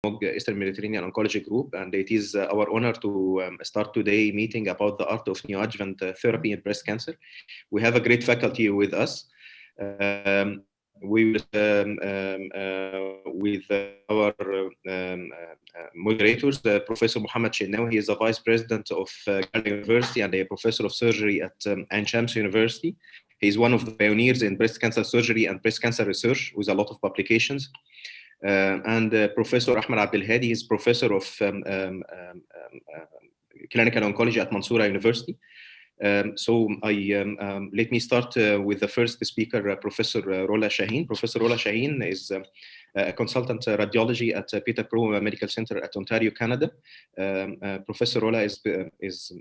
Eastern Mediterranean Oncology Group, and it is our honor to start today meeting about the art of neoadjuvant therapy in breast cancer. We have a great faculty with us. We with our moderators, Professor Mohammed Shenawi. He is the Vice President of Ghana University and a Professor of Surgery at Ain Shams University. He is one of the pioneers in breast cancer surgery and breast cancer research with a lot of publications. And Professor Ahmed Abdelhadi is Professor of Clinical Oncology at Mansoura University. Let me start with the first speaker, Professor Rola Shaheen. Professor Rola Shaheen is a consultant radiology at Pitfall Medical Center at Ontario, Canada. Professor Rola is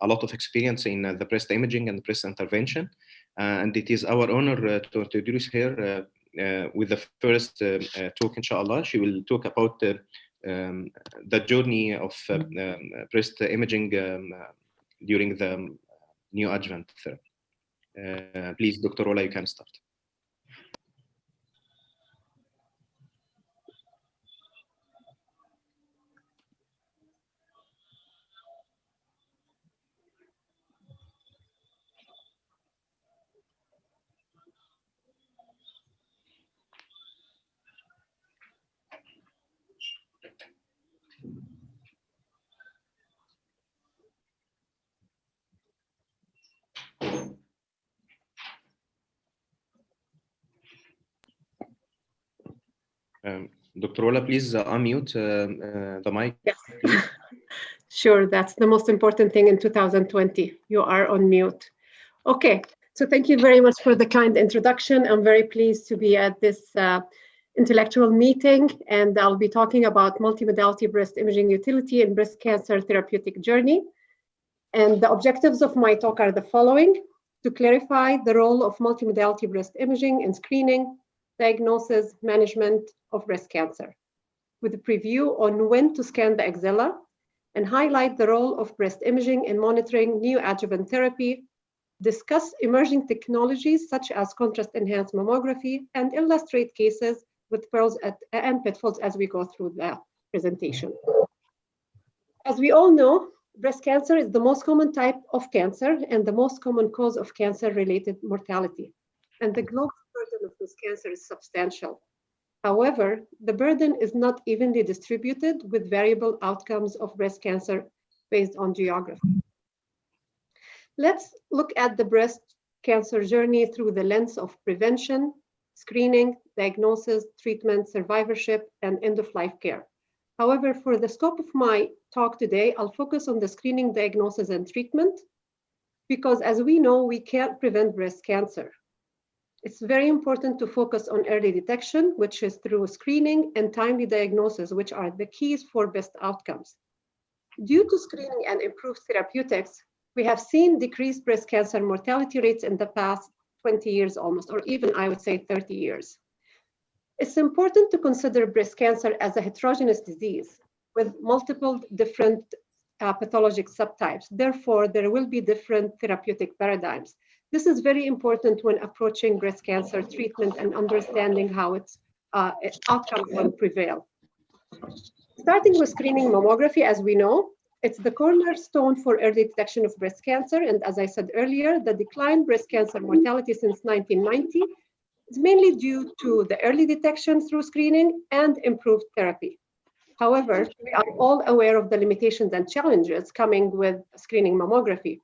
a lot of experience in the breast imaging and breast intervention, and it is our honor to introduce her with the first talk, inshallah. She will talk about the journey of breast imaging during the neoadjuvant therapy. Please, Dr. Rola, you can start. Dr. Rola, please unmute the mic. Yes. Sure, that's the most important thing in 2020. You are on mute. Okay, so thank you very much for the kind introduction. I'm very pleased to be at this intellectual meeting, and I'll be talking about multimodality breast imaging utility in breast cancer therapeutic journey. And the objectives of my talk are the following: to clarify the role of multimodality breast imaging in screening, diagnosis, management of breast cancer, with a preview on when to scan the axilla, and highlight the role of breast imaging in monitoring neoadjuvant therapy, discuss emerging technologies such as contrast-enhanced mammography, and illustrate cases with pearls and pitfalls as we go through the presentation. As we all know, breast cancer is the most common type of cancer and the most common cause of cancer-related mortality. And the global burden of this cancer is substantial. However, the burden is not evenly distributed, with variable outcomes of breast cancer based on geography. Let's look at the breast cancer journey through the lens of prevention, screening, diagnosis, treatment, survivorship, and end-of-life care. However, for the scope of my talk today, I'll focus on the screening, diagnosis, and treatment, because as we know, we can't prevent breast cancer. It's very important to focus on early detection, which is through screening, and timely diagnosis, which are the keys for best outcomes. Due to screening and improved therapeutics, we have seen decreased breast cancer mortality rates in the past 20 years almost, or even I would say 30 years. It's important to consider breast cancer as a heterogeneous disease with multiple different pathologic subtypes. Therefore, there will be different therapeutic paradigms. This is very important when approaching breast cancer treatment and understanding how its outcome will prevail. Starting with screening mammography, as we know, it's the cornerstone for early detection of breast cancer. And as I said earlier, the decline in breast cancer mortality since 1990 is mainly due to the early detection through screening and improved therapy. However, we are all aware of the limitations and challenges coming with screening mammography,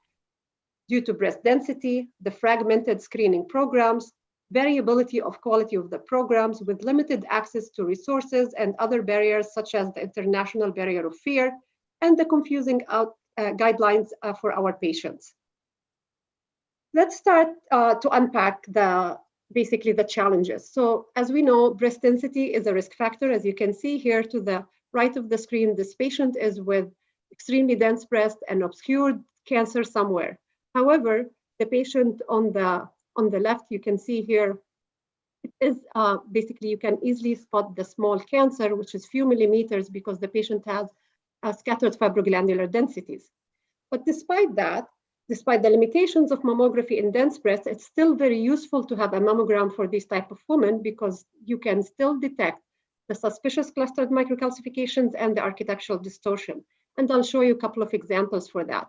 due to breast density, the fragmented screening programs, variability of quality of the programs with limited access to resources, and other barriers such as the international barrier of fear and the confusing guidelines for our patients. Let's start to unpack basically the challenges. So as we know, breast density is a risk factor. As you can see here to the right of the screen, this patient is with extremely dense breast and obscured cancer somewhere. However, the patient on the left, you can see here, it is basically you can easily spot the small cancer, which is few millimeters, because the patient has scattered fibroglandular densities. But despite that, despite the limitations of mammography in dense breast, it's still very useful to have a mammogram for this type of woman, because you can still detect the suspicious clustered microcalcifications, and the architectural distortion. And I'll show you a couple of examples for that.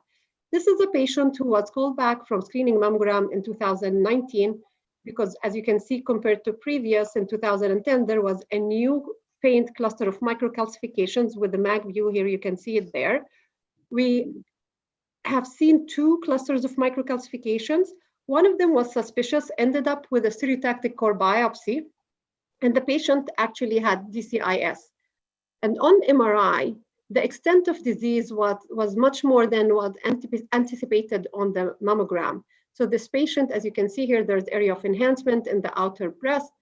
This is a patient who was called back from screening mammogram in 2019, because as you can see, compared to previous in 2010, there was a new faint cluster of microcalcifications with the MAG view here. You can see it there. We have seen two clusters of microcalcifications. One of them was suspicious, ended up with a stereotactic core biopsy, and the patient actually had DCIS. And on MRI, the extent of disease was much more than what anticipated on the mammogram. So this patient, as you can see here, there's area of enhancement in the outer breast,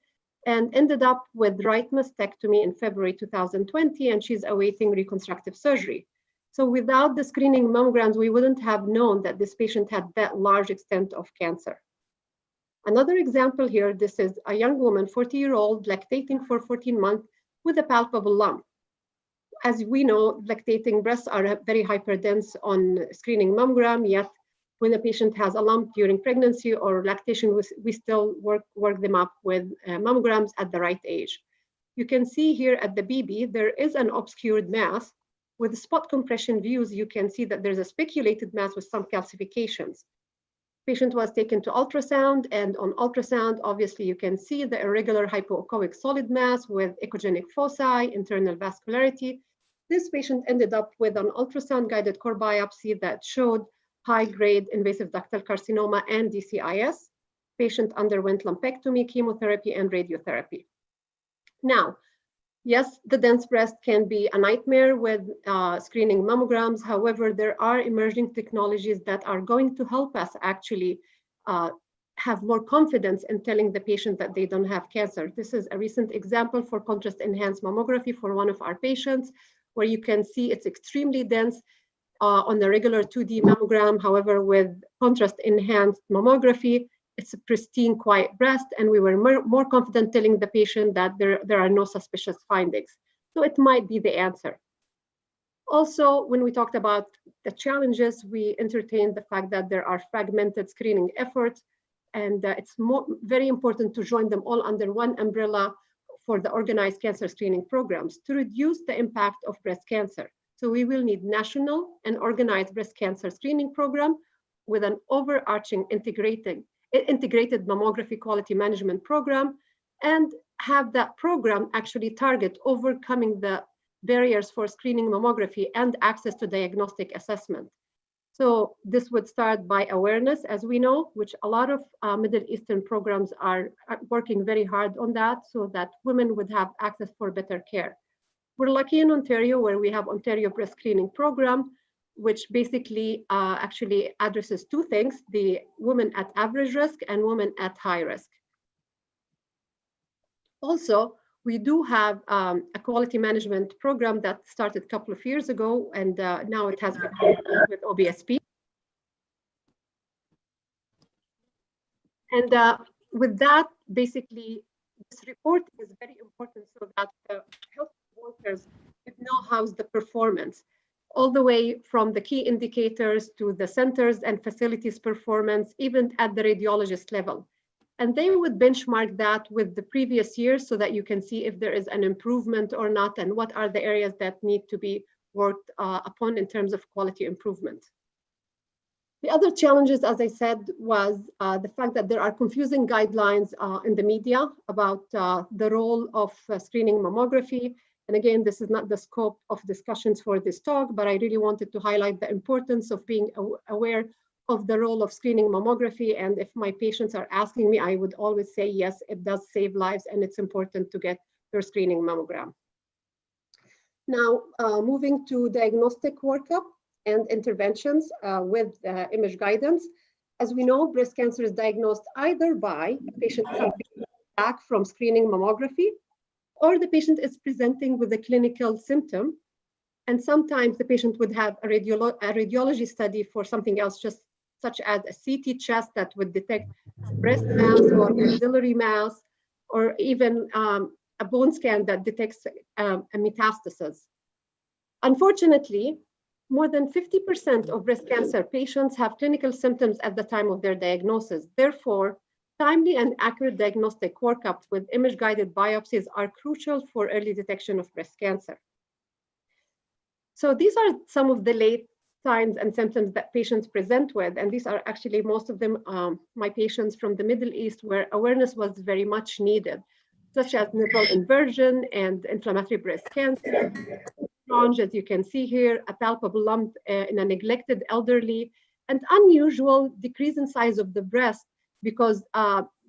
and ended up with right mastectomy in February 2020, and she's awaiting reconstructive surgery. So without the screening mammograms, we wouldn't have known that this patient had that large extent of cancer. Another example here, this is a young woman, 40-year-old, lactating for 14 months with a palpable lump. As we know, lactating breasts are very hyperdense on screening mammogram, yet when a patient has a lump during pregnancy or lactation, we still work them up with mammograms at the right age. You can see here at the BB, there is an obscured mass. With spot compression views, you can see that there's a speculated mass with some calcifications. Patient was taken to ultrasound, and on ultrasound, obviously you can see the irregular hypoechoic solid mass with echogenic foci, internal vascularity. This patient ended up with an ultrasound-guided core biopsy that showed high-grade invasive ductal carcinoma and DCIS. Patient underwent lumpectomy, chemotherapy, and radiotherapy. Now, yes, the dense breast can be a nightmare with screening mammograms. However, there are emerging technologies that are going to help us actually have more confidence in telling the patient that they don't have cancer. This is a recent example for contrast-enhanced mammography for one of our patients, where you can see it's extremely dense on the regular 2D mammogram. However, with contrast-enhanced mammography, it's a pristine, quiet breast, and we were more confident telling the patient that there are no suspicious findings. So it might be the answer. Also, when we talked about the challenges, we entertained the fact that there are fragmented screening efforts, and it's very important to join them all under one umbrella for the organized cancer screening programs to reduce the impact of breast cancer. So we will need national and organized breast cancer screening program with an overarching integrated mammography quality management program, and have that program actually target overcoming the barriers for screening mammography and access to diagnostic assessment. So this would start by awareness, as we know, which a lot of Middle Eastern programs are working very hard on that, so that women would have access for better care. We're lucky in Ontario, where we have Ontario Breast Screening Program, which basically actually addresses two things: the women at average risk and women at high risk. Also, we do have a quality management program that started a couple of years ago, and now it has been with OBSP. And with that, basically, this report is very important so that the health workers know how's the performance, all the way from the key indicators to the centers and facilities performance, even at the radiologist level. And they would benchmark that with the previous years so that you can see if there is an improvement or not, and what are the areas that need to be worked upon in terms of quality improvement. The other challenges, as I said, was the fact that there are confusing guidelines in the media about the role of screening mammography. And again, this is not the scope of discussions for this talk, but I really wanted to highlight the importance of being aware of the role of screening mammography. And if my patients are asking me, I would always say, yes, it does save lives, and it's important to get your screening mammogram. Now, moving to diagnostic workup and interventions with image guidance. As we know, breast cancer is diagnosed either by a patient coming back from screening mammography, or the patient is presenting with a clinical symptom. And sometimes the patient would have a radiology study for something else, just such as a CT chest that would detect breast mass or axillary mass, or even a bone scan that detects a metastasis. Unfortunately, more than 50% of breast cancer patients have clinical symptoms at the time of their diagnosis. Therefore, Timely and accurate diagnostic workup with image-guided biopsies are crucial for early detection of breast cancer. So these are some of the late signs and symptoms that patients present with, and these are actually most of them my patients from the Middle East, where awareness was very much needed, such as nipple inversion and inflammatory breast cancer, as you can see here, a palpable lump in a neglected elderly, and unusual decrease in size of the breast because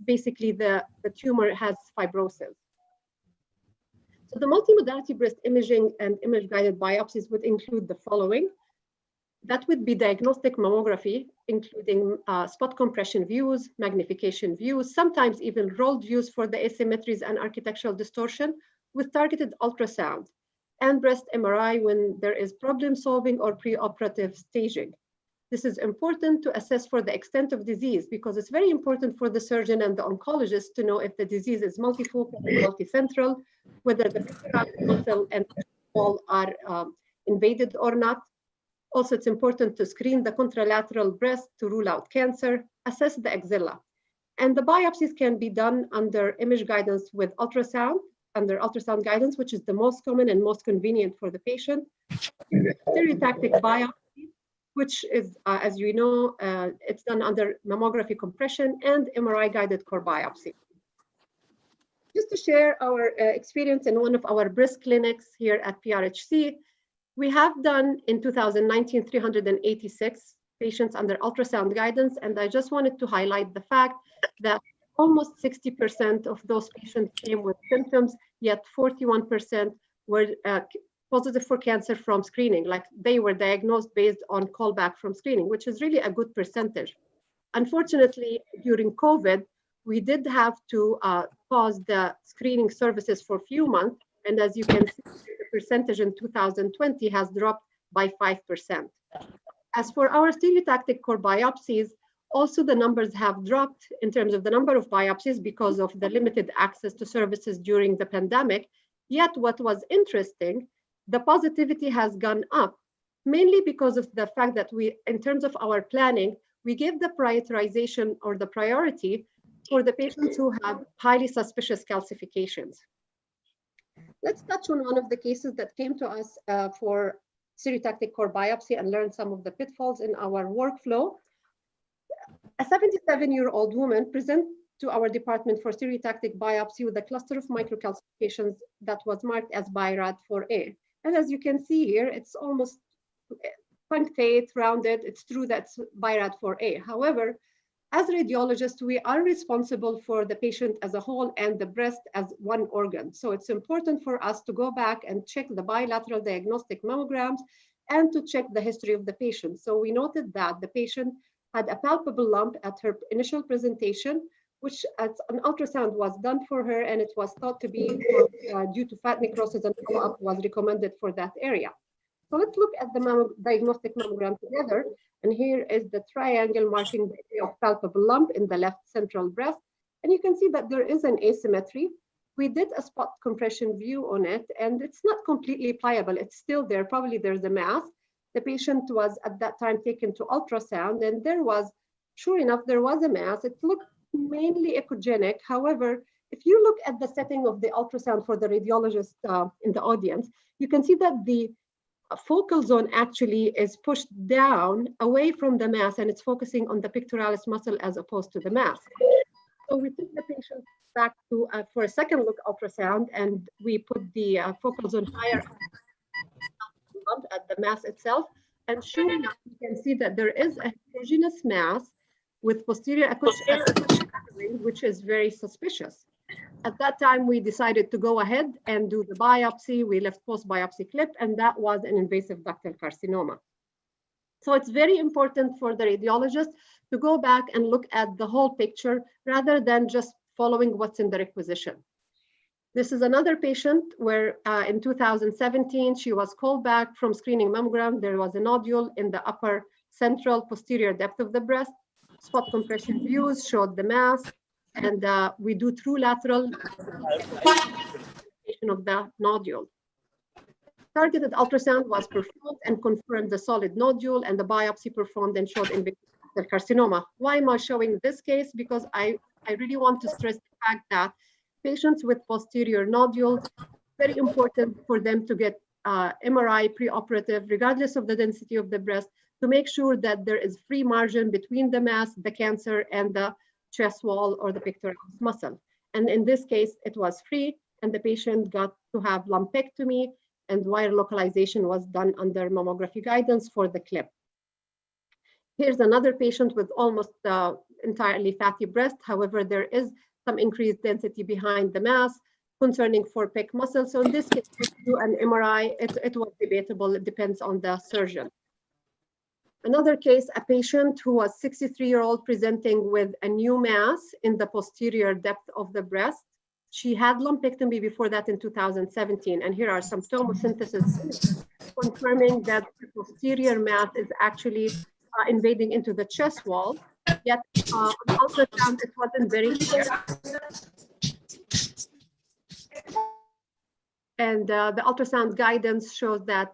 basically the tumor has fibrosis. So the multimodality breast imaging and image-guided biopsies would include the following. That would be diagnostic mammography, including spot compression views, magnification views, sometimes even rolled views for the asymmetries and architectural distortion with targeted ultrasound, and breast MRI when there is problem solving or preoperative staging. This is important to assess for the extent of disease because it's very important for the surgeon and the oncologist to know if the disease is multifocal or multicentral, whether the pectoral muscle and wall are invaded or not. Also, it's important to screen the contralateral breast to rule out cancer, assess the axilla. And the biopsies can be done under image guidance with ultrasound, under ultrasound guidance, which is the most common and most convenient for the patient. Stereotactic biopsy, which is, as you know, it's done under mammography compression and MRI-guided core biopsy. Just to share our experience in one of our breast clinics here at PRHC, we have done in 2019 386 patients under ultrasound guidance, and I just wanted to highlight the fact that almost 60% of those patients came with symptoms, yet 41% were positive for cancer from screening, like they were diagnosed based on callback from screening, which is really a good percentage. Unfortunately, during COVID, we did have to pause the screening services for a few months. And as you can see, the percentage in 2020 has dropped by 5%. As for our stereotactic core biopsies, also the numbers have dropped in terms of the number of biopsies because of the limited access to services during the pandemic. Yet what was interesting, the positivity has gone up, mainly because of the fact that we, in terms of our planning, we gave the prioritization or the priority for the patients who have highly suspicious calcifications. Let's touch on one of the cases that came to us for stereotactic core biopsy and learn some of the pitfalls in our workflow. A 77-year-old woman presented to our department for stereotactic biopsy with a cluster of microcalcifications that was marked as BI-RAD4A. And as you can see here, it's almost punctate, rounded. It's true that's BI-RAD4A. However, as radiologists, we are responsible for the patient as a whole and the breast as one organ. So it's important for us to go back and check the bilateral diagnostic mammograms and to check the history of the patient. So we noted that the patient had a palpable lump at her initial presentation, which an ultrasound was done for her, and it was thought to be due to fat necrosis, and follow-up was recommended for that area. So let's look at the diagnostic mammogram together. And here is the triangle marking the area of palpable lump in the left central breast. And you can see that there is an asymmetry. We did a spot compression view on it, and it's not completely pliable. It's still there. Probably there's a mass. The patient was at that time taken to ultrasound, and there was, sure enough, there was a mass. It looked mainly echogenic. However, if you look at the setting of the ultrasound for the radiologist in the audience, you can see that the focal zone actually is pushed down away from the mass, and it's focusing on the pectoralis muscle as opposed to the mass. So we took the patient back to for a second look ultrasound, and we put the focal zone higher at the mass itself. And sure enough, you can see that there is a heterogeneous mass with posterior acoustics, which is very suspicious. At that time, we decided to go ahead and do the biopsy. We left post-biopsy clip, and that was an invasive ductal carcinoma. So it's very important for the radiologist to go back and look at the whole picture rather than just following what's in the requisition. This is another patient where in 2017, she was called back from screening mammogram. There was a nodule in the upper central posterior depth of the breast. Spot compression views showed the mass, and we do true lateral of the nodule. Targeted ultrasound was performed and confirmed the solid nodule, and the biopsy performed and showed invasive carcinoma. Why am I showing this case? Because I I really want to stress the fact that patients with posterior nodules, very important for them to get MRI preoperative, regardless of the density of the breast, to make sure that there is free margin between the mass, the cancer, and the chest wall or the pectoralis muscle. And in this case, it was free, and the patient got to have lumpectomy, and wire localization was done under mammography guidance for the clip. Here's another patient with almost entirely fatty breast. However, there is some increased density behind the mass concerning for pec muscle. So in this case, if you do an MRI, it was debatable. It depends on the surgeon. Another case, a patient who was 63-year-old presenting with a new mass in the posterior depth of the breast. She had lumpectomy before that in 2017. And here are some tomosynthesis confirming that the posterior mass is actually invading into the chest wall. Yet on ultrasound, it wasn't very clear. And the ultrasound guidance shows that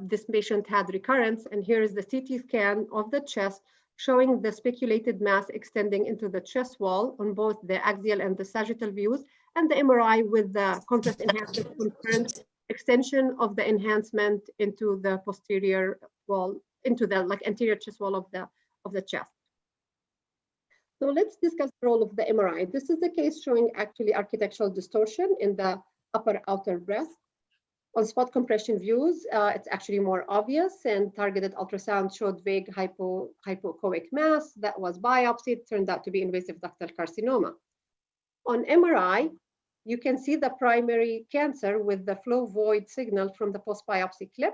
this patient had recurrence. And here is the CT scan of the chest showing the speculated mass extending into the chest wall on both the axial and the sagittal views, and the MRI with the contrast enhancement confirmed extension of the enhancement into the posterior wall, into the anterior chest wall of the chest. So let's discuss the role of the MRI. This is the case showing actually architectural distortion in the upper outer breast. On spot compression views, it's actually more obvious, and targeted ultrasound showed vague hypoechoic mass that was biopsied, turned out to be invasive ductal carcinoma. On MRI, you can see the primary cancer with the flow void signal from the post-biopsy clip.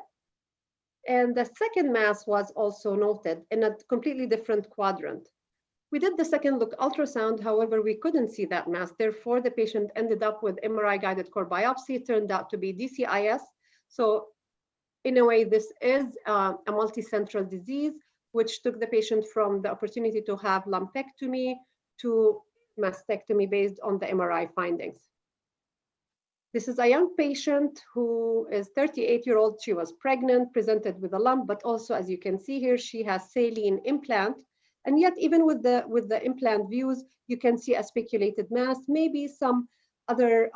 And the second mass was also noted in a completely different quadrant. We did the second look ultrasound, however, we couldn't see that mass. Therefore, the patient ended up with MRI-guided core biopsy, turned out to be DCIS. So in a way, this is a multicentral disease, which took the patient from the opportunity to have lumpectomy to mastectomy based on the MRI findings. This is a young patient who is 38-year-old. She was pregnant, presented with a lump, but also, as you can see here, she has saline implant. And yet, even with the implant views, you can see a speculated mass, maybe some other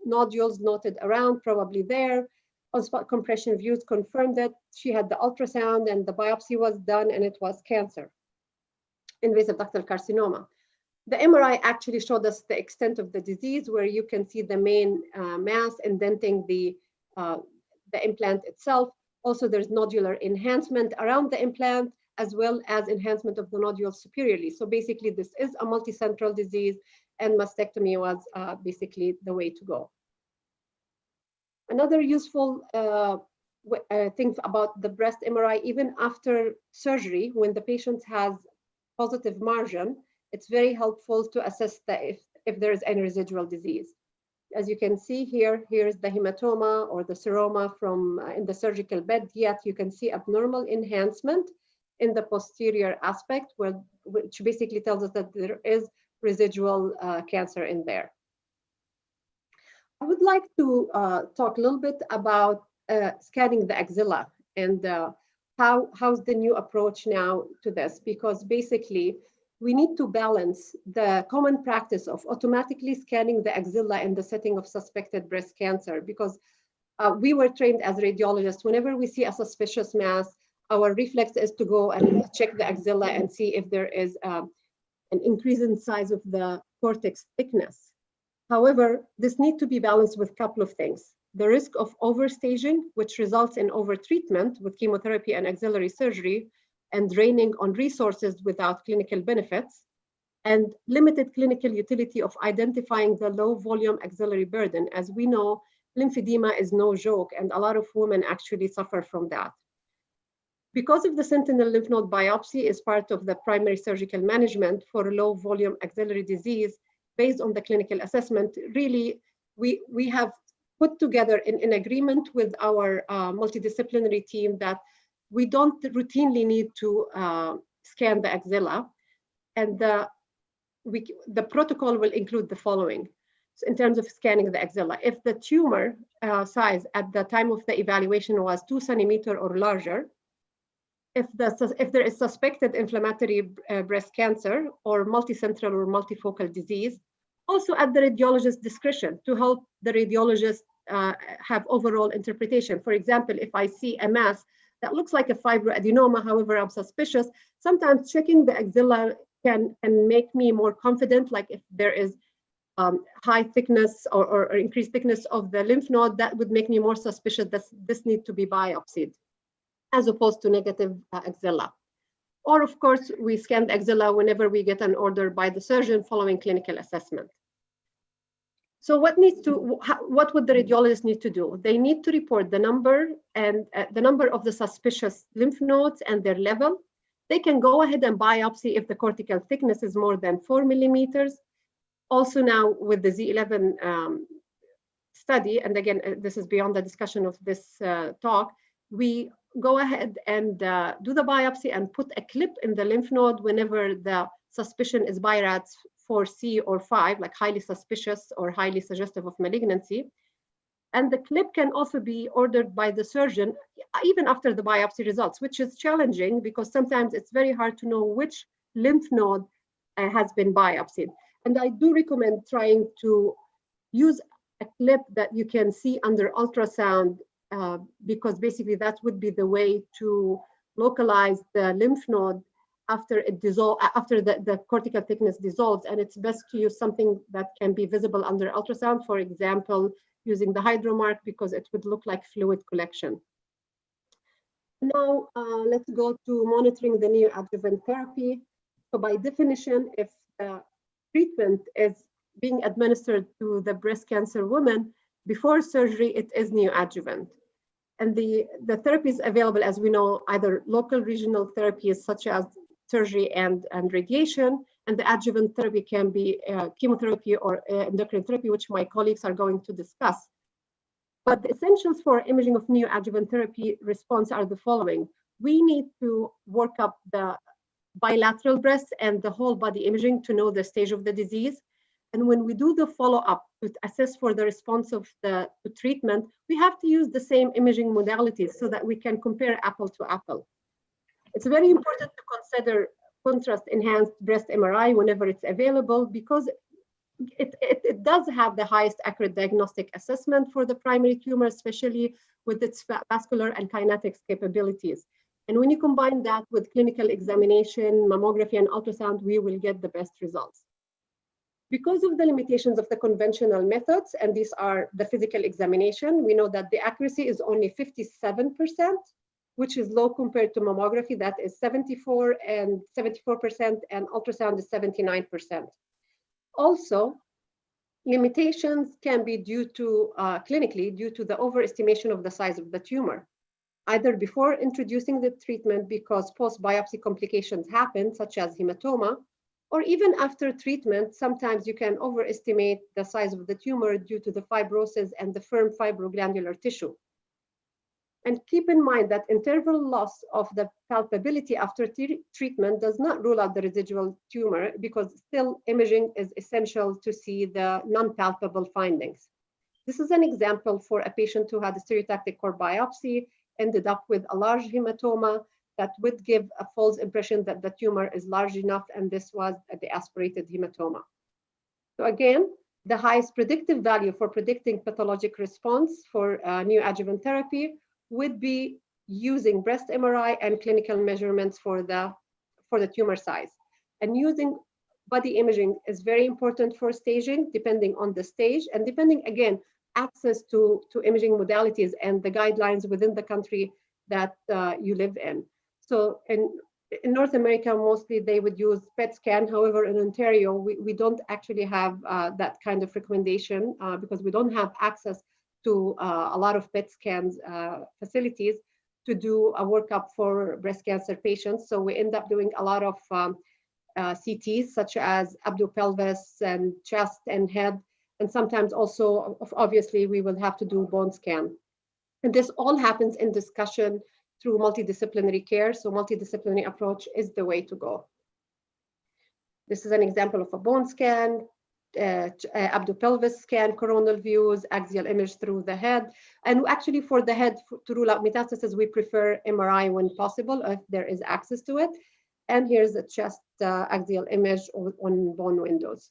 nodules noted around, probably there. On spot compression views confirmed that she had the ultrasound and the biopsy was done and it was cancer, invasive ductal carcinoma. The MRI actually showed us the extent of the disease, where you can see the main mass indenting the implant itself. Also, there's nodular enhancement around the implant, as well as enhancement of the nodule superiorly. So basically, this is a multicentral disease, and mastectomy was basically the way to go. Another useful thing about the breast MRI, even after surgery, when the patient has positive margin, it's very helpful to assess if there is any residual disease. As you can see here, here's the hematoma or the seroma from in the surgical bed, yet you can see abnormal enhancement in the posterior aspect, which basically tells us that there is residual cancer in there. I would like to talk a little bit about scanning the axilla and how's the new approach now to this, because basically we need to balance the common practice of automatically scanning the axilla in the setting of suspected breast cancer, because we were trained as radiologists. Whenever we see a suspicious mass, our reflex is to go and check the axilla and see if there is an increase in size of the cortex thickness. However, this needs to be balanced with a couple of things. The risk of overstaging, which results in overtreatment with chemotherapy and axillary surgery, and draining on resources without clinical benefits, and limited clinical utility of identifying the low volume axillary burden. As we know, lymphedema is no joke, and a lot of women actually suffer from that. Because of the sentinel lymph node biopsy is part of the primary surgical management for low volume axillary disease, based on the clinical assessment, really, we have put together in agreement with our multidisciplinary team that we don't routinely need to scan the axilla, and the protocol will include the following. So in terms of scanning the axilla, if the tumor size at the time of the evaluation was 2 centimeters or larger, if there is suspected inflammatory breast cancer or multicentral or multifocal disease, also at the radiologist's discretion to help the radiologist have overall interpretation. For example, if I see a mass that looks like a fibroadenoma, however, I'm suspicious, sometimes checking the axilla can make me more confident, like if there is high thickness or increased thickness of the lymph node, that would make me more suspicious that this needs to be biopsied, as opposed to negative axilla. Or of course, we scan the axilla whenever we get an order by the surgeon following clinical assessment. So what would the radiologist need to do? They need to report the number and the number of the suspicious lymph nodes and their level. They can go ahead and biopsy if the cortical thickness is more than 4 millimeters. Also now with the Z11 study, and again, this is beyond the discussion of this talk, we go ahead and do the biopsy and put a clip in the lymph node whenever the suspicion is BI-RADS 4C or 5, like highly suspicious or highly suggestive of malignancy. And the clip can also be ordered by the surgeon even after the biopsy results, which is challenging because sometimes it's very hard to know which lymph node has been biopsied. And I do recommend trying to use a clip that you can see under ultrasound because basically that would be the way to localize the lymph node after the cortical thickness dissolves. And it's best to use something that can be visible under ultrasound, for example, using the hydromark, because it would look like fluid collection. Now, let's go to monitoring the neoadjuvant therapy. So by definition, if the treatment is being administered to the breast cancer woman before surgery, it is neoadjuvant. And the therapies available, as we know, either local regional therapies such as surgery and radiation, and the adjuvant therapy can be chemotherapy or endocrine therapy, which my colleagues are going to discuss. But the essentials for imaging of neoadjuvant therapy response are the following. We need to work up the bilateral breast and the whole body imaging to know the stage of the disease. And when we do the follow-up to assess for the response of the treatment, we have to use the same imaging modalities so that we can compare apple to apple. It's very important to consider contrast-enhanced breast MRI whenever it's available because it does have the highest accurate diagnostic assessment for the primary tumor, especially with its vascular and kinetics capabilities. And when you combine that with clinical examination, mammography, and ultrasound, we will get the best results. Because of the limitations of the conventional methods, and these are the physical examination, we know that the accuracy is only 57%, which is low compared to mammography, that is 74%, and ultrasound is 79%. Also, limitations can be due to, clinically, due to the overestimation of the size of the tumor, either before introducing the treatment because post-biopsy complications happen, such as hematoma, or even after treatment, sometimes you can overestimate the size of the tumor due to the fibrosis and the firm fibroglandular tissue. And keep in mind that interval loss of the palpability after treatment does not rule out the residual tumor because still imaging is essential to see the non-palpable findings. This is an example for a patient who had a stereotactic core biopsy, ended up with a large hematoma that would give a false impression that the tumor is large enough, and this was the aspirated hematoma. So again, the highest predictive value for predicting pathologic response for neoadjuvant therapy would be using breast MRI and clinical measurements for the tumor size. And using body imaging is very important for staging, depending on the stage, and depending, again, access to imaging modalities and the guidelines within the country that you live in. So in North America, mostly they would use PET scan. However, in Ontario, we don't actually have that kind of recommendation because we don't have access to a lot of PET scans facilities to do a workup for breast cancer patients. So we end up doing a lot of CTs, such as abdo-pelvis and chest and head. And sometimes also, obviously, we will have to do bone scan. And this all happens in discussion through multidisciplinary care. So multidisciplinary approach is the way to go. This is an example of a bone scan. abdopelvis scan, coronal views, axial image through the head. And actually for the head, to rule out metastasis, we prefer MRI when possible, if there is access to it. And here's a chest axial image on bone windows.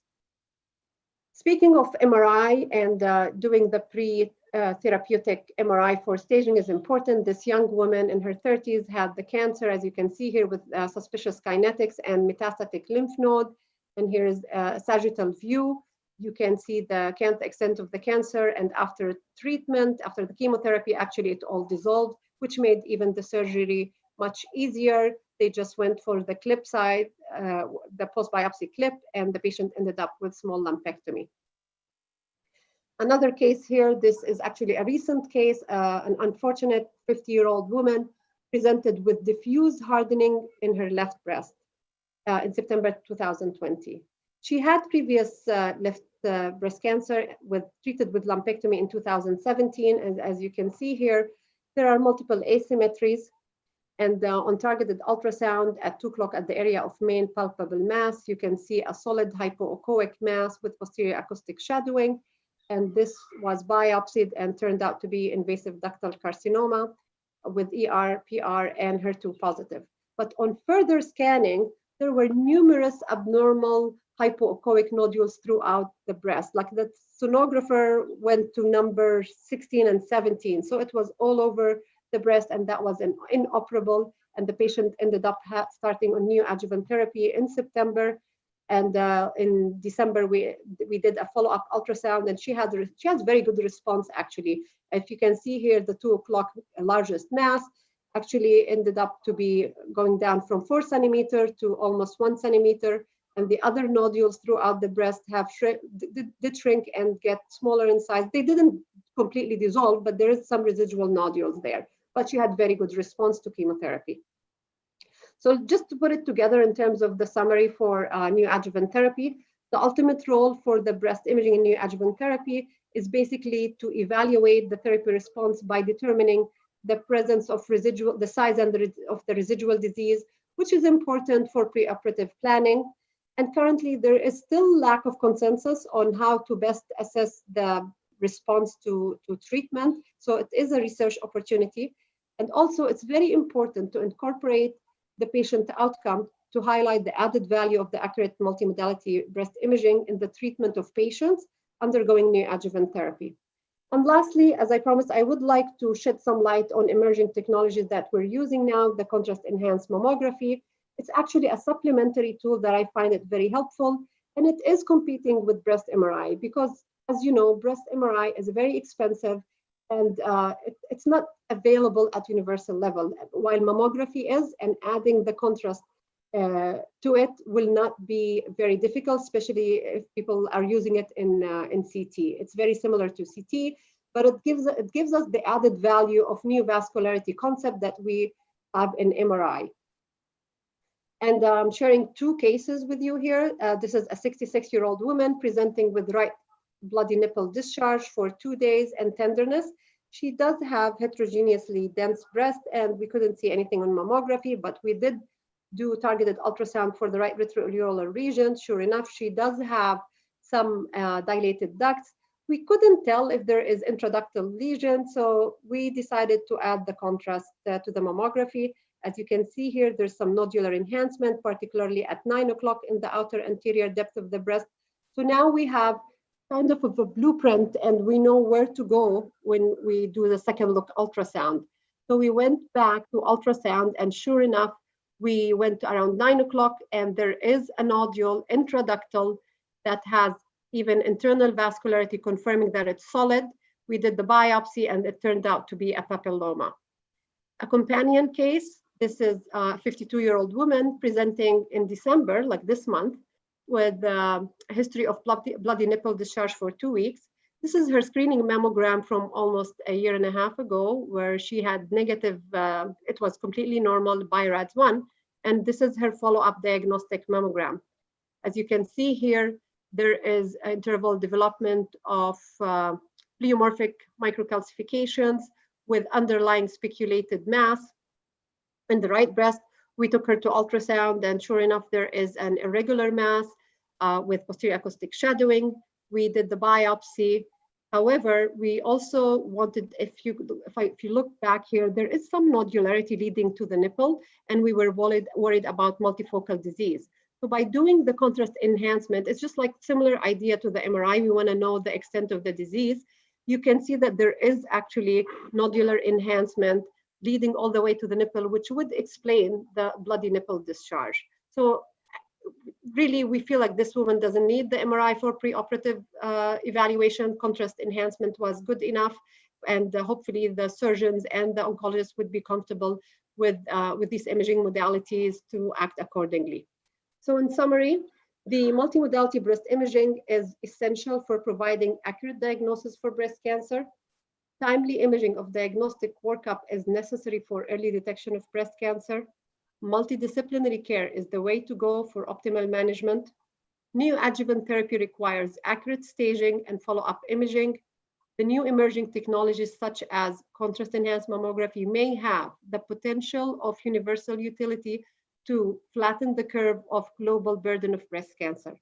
Speaking of MRI and doing the pre-therapeutic MRI for staging is important. This young woman in her 30s had the cancer, as you can see here, with suspicious kinetics and metastatic lymph node. And here is a sagittal view. You can see the extent of the cancer, and after treatment, after the chemotherapy, actually it all dissolved, which made even the surgery much easier. They just went for the clip side, the post-biopsy clip, and the patient ended up with small lumpectomy. Another case here, this is actually a recent case, an unfortunate 50-year-old woman presented with diffuse hardening in her left breast in September 2020. She had previous left breast cancer treated with lumpectomy in 2017, and as you can see here, there are multiple asymmetries. And on targeted ultrasound at 2 o'clock at the area of main palpable mass, you can see a solid hypoechoic mass with posterior acoustic shadowing. And this was biopsied and turned out to be invasive ductal carcinoma with ER, PR, and HER2 positive. But on further scanning, there were numerous abnormal hypoechoic nodules throughout the breast. Like the sonographer went to number 16 and 17. So it was all over the breast, and that was inoperable. And the patient ended up starting on neoadjuvant therapy in September. And in December, we did a follow-up ultrasound, and she has very good response, actually. If you can see here, the 2 o'clock largest mass actually ended up to be going down from 4 centimeters to almost 1 centimeter. And the other nodules throughout the breast did shrink and get smaller in size. They didn't completely dissolve, but there is some residual nodules there. But she had very good response to chemotherapy. So just to put it together in terms of the summary for neoadjuvant therapy, the ultimate role for the breast imaging in neoadjuvant therapy is basically to evaluate the therapy response by determining the presence of the size and of the residual disease, which is important for preoperative planning. And currently there is still lack of consensus on how to best assess the response to treatment. So it is a research opportunity. And also it's very important to incorporate the patient outcome to highlight the added value of the accurate multimodality breast imaging in the treatment of patients undergoing neoadjuvant therapy. And lastly, as I promised, I would like to shed some light on emerging technologies that we're using now, the contrast enhanced mammography. It's actually a supplementary tool that I find it very helpful, and it is competing with breast MRI because, as you know, breast MRI is very expensive, and it's not available at universal level, while mammography is, and adding the contrast to it will not be very difficult, especially if people are using it in CT. It's very similar to CT, but it gives us the added value of neovascularity concept that we have in MRI. And I'm sharing 2 cases with you here. This is a 66-year-old woman presenting with right bloody nipple discharge for 2 days and tenderness. She does have heterogeneously dense breast, and we couldn't see anything on mammography, but we did do targeted ultrasound for the right retroareolar region. Sure enough, she does have some dilated ducts. We couldn't tell if there is intraductal lesion, so we decided to add the contrast to the mammography. As you can see here, there's some nodular enhancement, particularly at 9 o'clock in the outer anterior depth of the breast. So now we have kind of a blueprint, and we know where to go when we do the second look ultrasound. So we went back to ultrasound, and sure enough, we went around 9 o'clock, and there is a nodule intraductal that has even internal vascularity confirming that it's solid. We did the biopsy, and it turned out to be a papilloma. A companion case, this is a 52-year-old woman presenting in December, like this month, with a history of bloody nipple discharge for 2 weeks. This is her screening mammogram from almost a year and a half ago, where she had negative, it was completely normal BI-RADS1, and this is her follow-up diagnostic mammogram. As you can see here, there is interval development of pleomorphic microcalcifications with underlying speculated mass in the right breast. We took her to ultrasound, and sure enough, there is an irregular mass with posterior acoustic shadowing. We did the biopsy. However, we also wanted, if you look back here, there is some nodularity leading to the nipple, and we were worried about multifocal disease. So by doing the contrast enhancement, it's just like similar idea to the MRI. We want to know the extent of the disease. You can see that there is actually nodular enhancement leading all the way to the nipple, which would explain the bloody nipple discharge. So really, we feel like this woman doesn't need the MRI for preoperative evaluation. Contrast enhancement was good enough, and hopefully the surgeons and the oncologists would be comfortable with these imaging modalities to act accordingly. So in summary, the multimodality breast imaging is essential for providing accurate diagnosis for breast cancer. Timely imaging of diagnostic workup is necessary for early detection of breast cancer. Multidisciplinary care is the way to go for optimal management. Neoadjuvant therapy requires accurate staging and follow-up imaging. The new emerging technologies such as contrast-enhanced mammography may have the potential of universal utility to flatten the curve of global burden of breast cancer.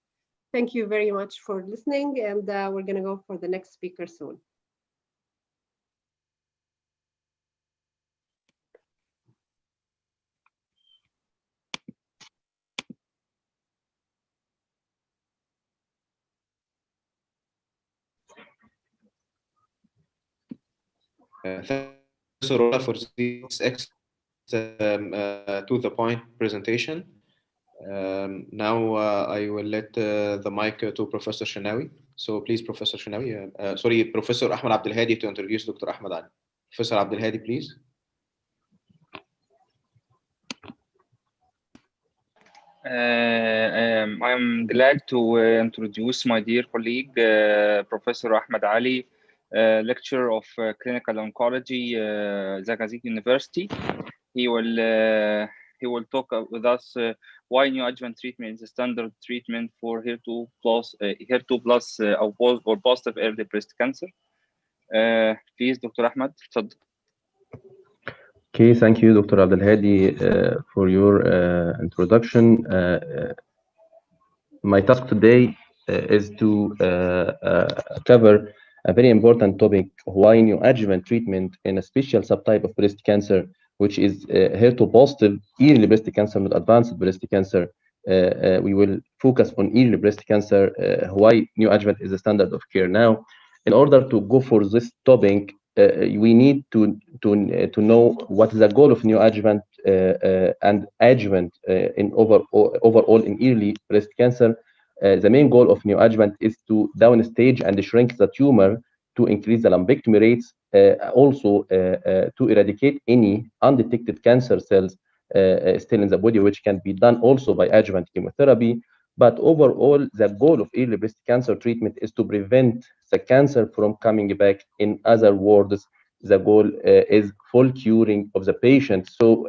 Thank you very much for listening, and we're going to go for the next speaker soon. Thank you, Professor Rola, for this excellent to the point presentation. Now I will let the mic to Professor Shenawi. So please, Professor Shenawi, sorry, Professor Ahmed Abdelhadi, to introduce Dr. Ahmed Ali. Professor Abdelhadi, please. I am glad to introduce my dear colleague, Professor Ahmed Ali, lecturer of clinical oncology, Zagazig University. He will talk with us why neoadjuvant treatment is a standard treatment for HER2 plus or positive early breast cancer. Please, Dr. Ahmed. Okay, thank you, Dr. Abdelhadi, for your introduction. My task today is to cover a very important topic: why neoadjuvant treatment in a special subtype of breast cancer, which is HER2 positive early breast cancer, not advanced breast cancer. We will focus on early breast cancer, why neoadjuvant is a standard of care now. In order to go for this topic, we need to know what is the goal of neoadjuvant and adjuvant in overall in early breast cancer. The main goal of neoadjuvant is to downstage and shrink the tumor to increase the lumpectomy rates, also to eradicate any undetected cancer cells still in the body, which can be done also by adjuvant chemotherapy. But overall, the goal of early breast cancer treatment is to prevent the cancer from coming back. In other words, the goal is full curing of the patient. So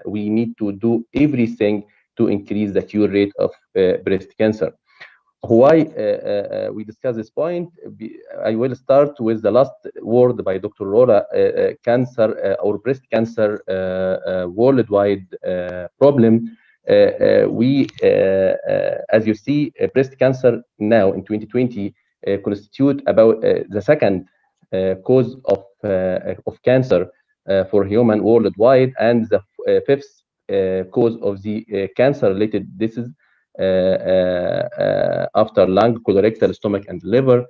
we need to do everything to increase the cure rate of breast cancer. Why we discuss this point? I will start with the last word by Dr. Rola. Cancer or breast cancer worldwide problem. As you see, breast cancer now in 2020 constitute about the second cause of cancer for human worldwide, and the fifth cause of the cancer-related disease after lung, colorectal, stomach, and liver.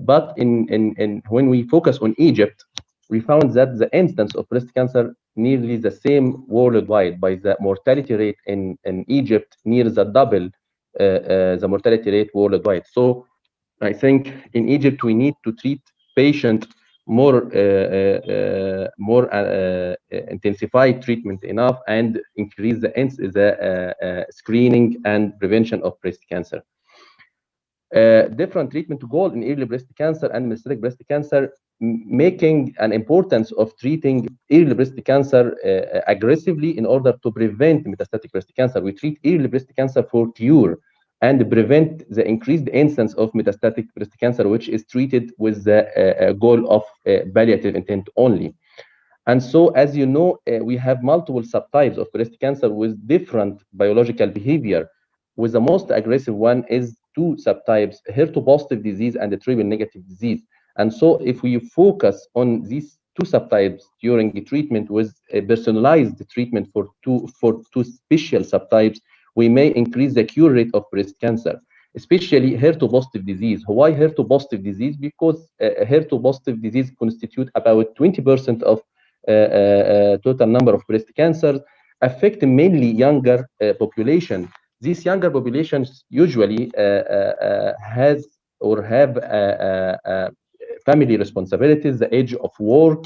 But when we focus on Egypt, we found that the incidence of breast cancer nearly the same worldwide, by the mortality rate in Egypt near the double the mortality rate worldwide. So I think in Egypt we need to treat patients more intensified treatment enough, and increase the screening and prevention of breast cancer. Different treatment goal in early breast cancer and metastatic breast cancer, making an importance of treating early breast cancer aggressively in order to prevent metastatic breast cancer. We treat early breast cancer for cure and prevent the increased incidence of metastatic breast cancer, which is treated with the goal of palliative intent only. And so, as you know, we have multiple subtypes of breast cancer with different biological behavior, with the most aggressive one is two subtypes, HER2-positive disease and the triple-negative disease. And so if we focus on these two subtypes during the treatment with a personalized treatment for two special subtypes, we may increase the cure rate of breast cancer, especially HER2-positive disease. Why HER2-positive disease? Because HER2-positive disease constitute about 20% of total number of breast cancers, affect mainly younger population. These younger populations usually has or have family responsibilities, the age of work.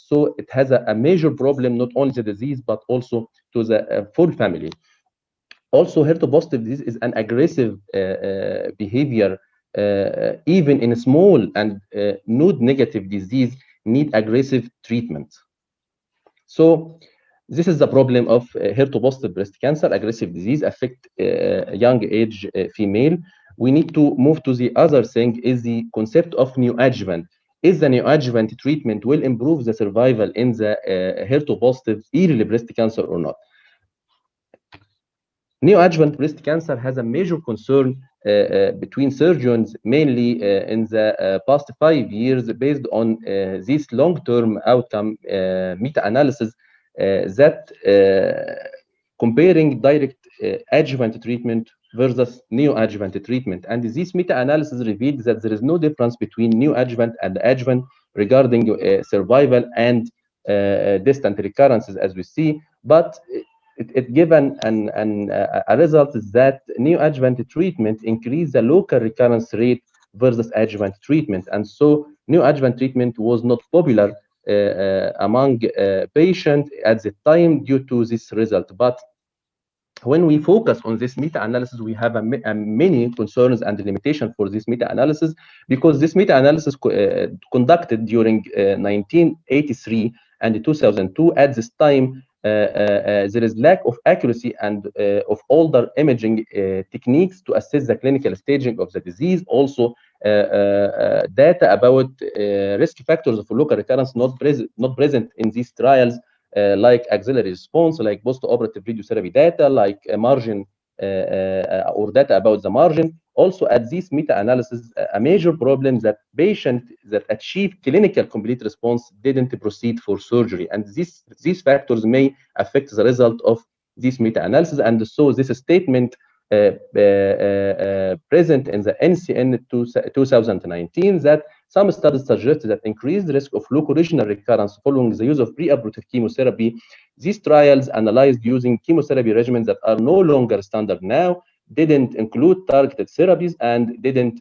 So it has a major problem, not only the disease, but also to the full family. Also, HER2-positive disease is an aggressive behavior, even in small and node-negative disease need aggressive treatment. So this is the problem of HER2-positive breast cancer, aggressive disease, affect young age female. We need to move to the other thing, is the concept of neoadjuvant. Is the neoadjuvant treatment will improve the survival in the HER2-positive early breast cancer or not? Neoadjuvant breast cancer has a major concern between surgeons, mainly in the past 5 years, based on this long-term outcome meta-analysis that comparing direct adjuvant treatment versus neoadjuvant treatment. And this meta-analysis revealed that there is no difference between neoadjuvant and adjuvant regarding survival and distant recurrences, as we see, but it given a result is that neoadjuvant treatment increased the local recurrence rate versus adjuvant treatment. And so neoadjuvant treatment was not popular among patients at the time due to this result. But when we focus on this meta-analysis, we have many concerns and limitations for this meta-analysis, because this meta-analysis conducted during 1983 and 2002. At this time, there is lack of accuracy and of older imaging techniques to assess the clinical staging of the disease. Also, data about risk factors for local recurrence not present in these trials, like axillary response, like post-operative radiotherapy data, like margin or data about the margin. Also, at this meta-analysis, a major problem that patients that achieved clinical complete response didn't proceed for surgery, and these factors may affect the result of this meta-analysis. And so this statement present in the NCN 2019 that some studies suggest that increased risk of locoregional recurrence following the use of preoperative chemotherapy. These trials analyzed using chemotherapy regimens that are no longer standard now, didn't include targeted therapies, and didn't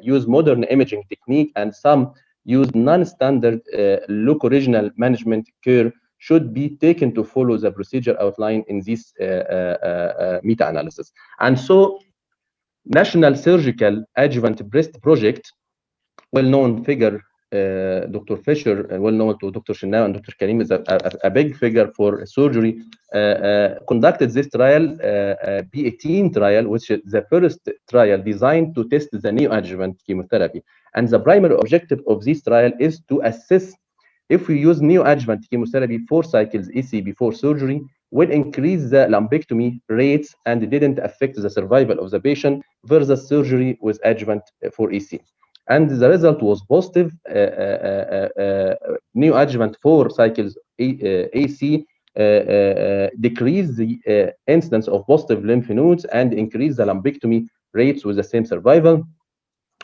use modern imaging technique, and some used non-standard locoregional management care should be taken to follow the procedure outlined in this meta-analysis. And so National Surgical Adjuvant Breast Project, well-known figure, Dr. Fisher, well-known to Dr. Shinnaw and Dr. Karim, is a big figure for surgery, conducted this trial, B18 trial, which is the first trial designed to test the neoadjuvant chemotherapy. And the primary objective of this trial is to assess if we use neoadjuvant chemotherapy 4 cycles EC before surgery, will increase the lumpectomy rates and didn't affect the survival of the patient versus surgery with adjuvant for EC. And the result was positive. Neoadjuvant 4 cycles AC decreased the incidence of positive lymph nodes and increased the lumpectomy rates with the same survival.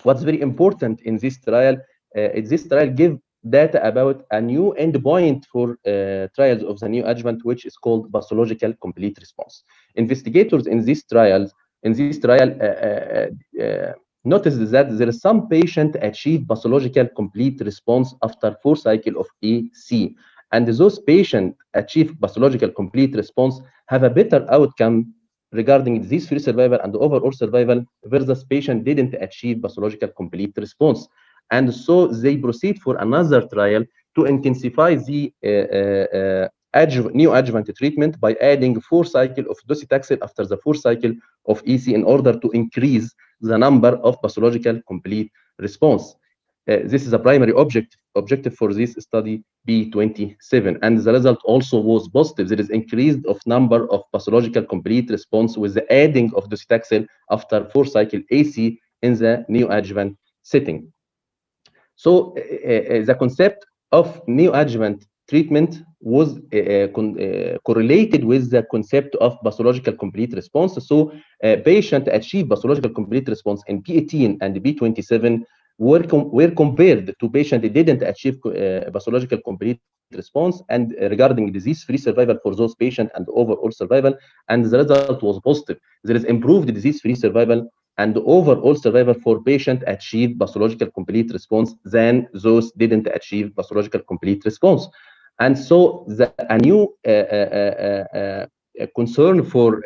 What's very important in this trial is this trial gives data about a new endpoint for trials of the neoadjuvant, which is called pathological complete response. Investigators in this trial noticed that there is some patient achieve pathological complete response after 4 cycles of EC, and those patients achieve pathological complete response have a better outcome regarding disease-free survival and overall survival versus patient didn't achieve pathological complete response. And so they proceed for another trial to intensify the neoadjuvant treatment by adding 4 cycles of docetaxel after the 4 cycle of EC in order to increase the number of pathological complete response. this is a primary objective for this study B27, and the result also was positive. There is increased of number of pathological complete response with the adding of docetaxel after 4-cycle AC in the neoadjuvant setting. So the concept of neoadjuvant treatment was correlated with the concept of pathological complete response. So patient achieved pathological complete response in P18 and B27 were compared to patient that didn't achieve pathological complete response, and regarding disease-free survival for those patients and overall survival, and the result was positive. There is improved disease-free survival and overall survival for patient achieved pathological complete response than those didn't achieve pathological complete response. And so a new concern for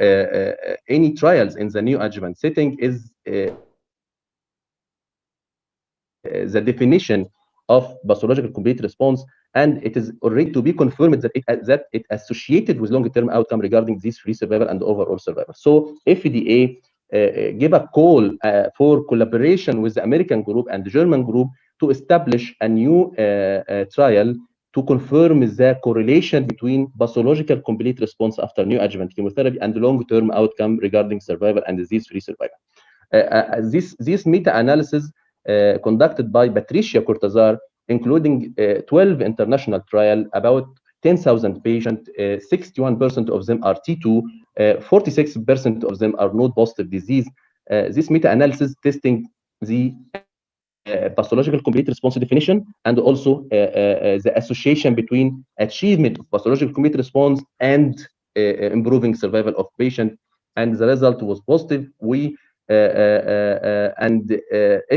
any trials in the neoadjuvant setting is the definition of pathological complete response, and it is already to be confirmed that it associated with long-term outcome regarding disease-free survival and overall survival. So FDA gave a call for collaboration with the American group and the German group to establish a new trial to confirm the correlation between pathological complete response after neoadjuvant chemotherapy and long-term outcome regarding survival and disease-free survival. This meta-analysis conducted by Patricia Cortazar, including 12 international trials, about 10,000 patients, 61% of them are T2, 46% of them are node-positive disease. This meta-analysis testing the pathological complete response definition and also the association between achievement of pathological complete response and improving survival of patient, and the result was positive. We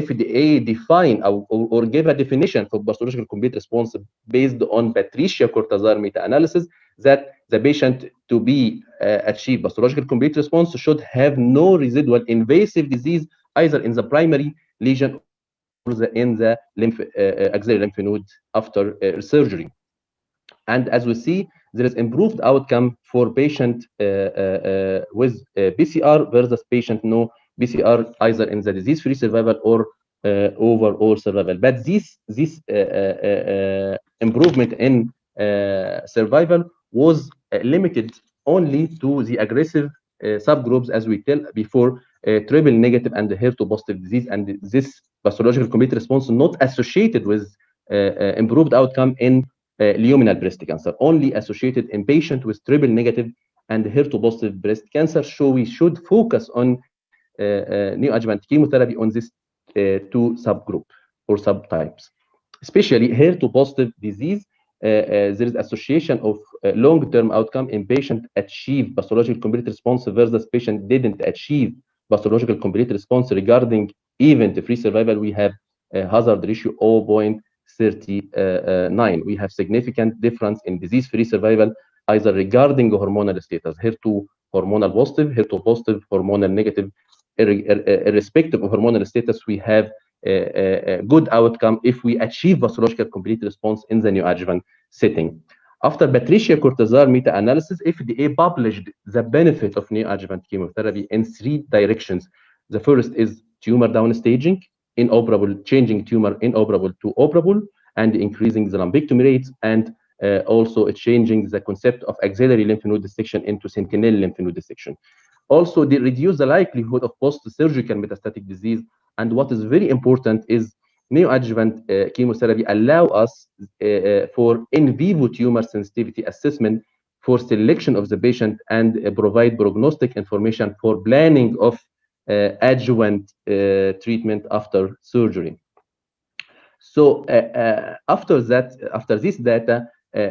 FDA define or gave a definition for pathological complete response based on Patricia Cortazar meta-analysis, that the patient to be achieve pathological complete response should have no residual invasive disease either in the primary lesion or in the axillary lymph node after surgery. And as we see, there is improved outcome for patient with PCR versus patient no PCR, either in the disease-free survival or overall survival. But this improvement in survival was limited only to the aggressive subgroups, as we tell before, triple negative and HER2 positive disease, and this pathological complete response not associated with improved outcome in luminal breast cancer, only associated in patient with triple negative and HER2 positive breast cancer. So we should focus on neoadjuvant chemotherapy on this two subgroup or subtypes, especially HER2 positive disease. There is association of long-term outcome in patient achieved pathological complete response versus patient didn't achieve pathological complete response. Regarding event-free survival, we have a hazard ratio 0.39. We have significant difference in disease-free survival, either regarding hormonal status, HER2 hormonal positive, HER2 positive, hormonal negative. Irrespective of hormonal status, we have a good outcome if we achieve pathological complete response in the neoadjuvant setting. After Patricia Cortazar meta-analysis, FDA published the benefit of neoadjuvant chemotherapy in 3 directions. The first is tumor downstaging, inoperable, changing tumor inoperable to operable, and increasing the lumpectomy rates, and also changing the concept of axillary lymph node dissection into sentinel lymph node dissection. Also, they reduce the likelihood of post-surgical metastatic disease. And what is very important is neoadjuvant chemotherapy allow us for in vivo tumor sensitivity assessment for selection of the patient and provide prognostic information for planning of adjuvant treatment after surgery. So after this data,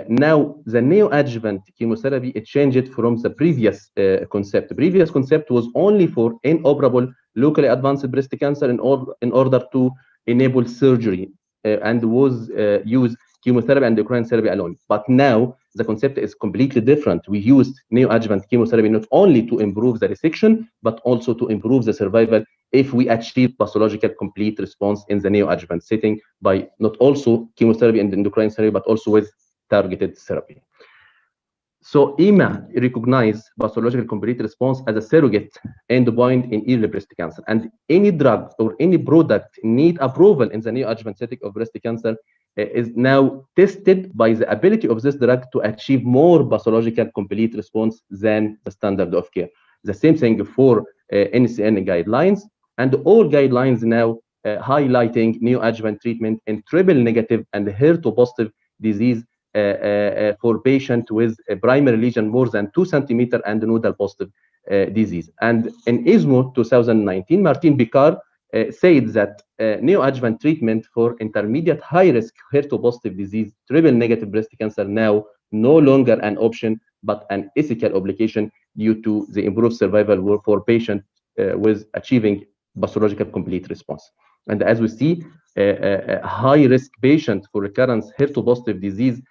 now the neoadjuvant chemotherapy, it changed from the previous concept. The previous concept was only for inoperable locally advanced breast cancer in order to enable surgery and was used chemotherapy and endocrine therapy alone. But now the concept is completely different. We used neoadjuvant chemotherapy not only to improve the resection, but also to improve the survival if we achieve pathological complete response in the neoadjuvant setting by not also chemotherapy and endocrine therapy, but also with targeted therapy. So EMA recognized pathological complete response as a surrogate endpoint in early breast cancer, and any drug or any product need approval in the neoadjuvant setting of breast cancer is now tested by the ability of this drug to achieve more pathological complete response than the standard of care. The same thing for NCCN guidelines, and all guidelines now highlighting neoadjuvant treatment in triple negative and HER2 positive disease for patients with a primary lesion more than 2 centimeters and nodal positive disease. And in ESMO 2019, Martin Picard said that neoadjuvant treatment for intermediate high-risk HER2 positive disease, triple negative breast cancer now no longer an option, but an ethical obligation due to the improved survival for patients with achieving pathological complete response. And as we see, high-risk patients for recurrence HER2 positive disease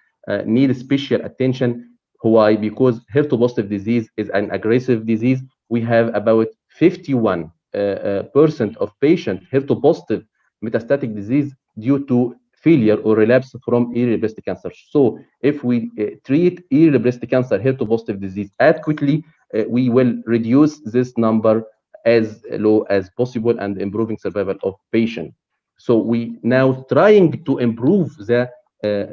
need special attention. Why? Because HER2 positive disease is an aggressive disease. We have about 51% of patients HER2 positive metastatic disease due to failure or relapse from early breast cancer. So if we treat early breast cancer HER2 positive disease adequately, we will reduce this number as low as possible and improving survival of patients. So we now trying to improve the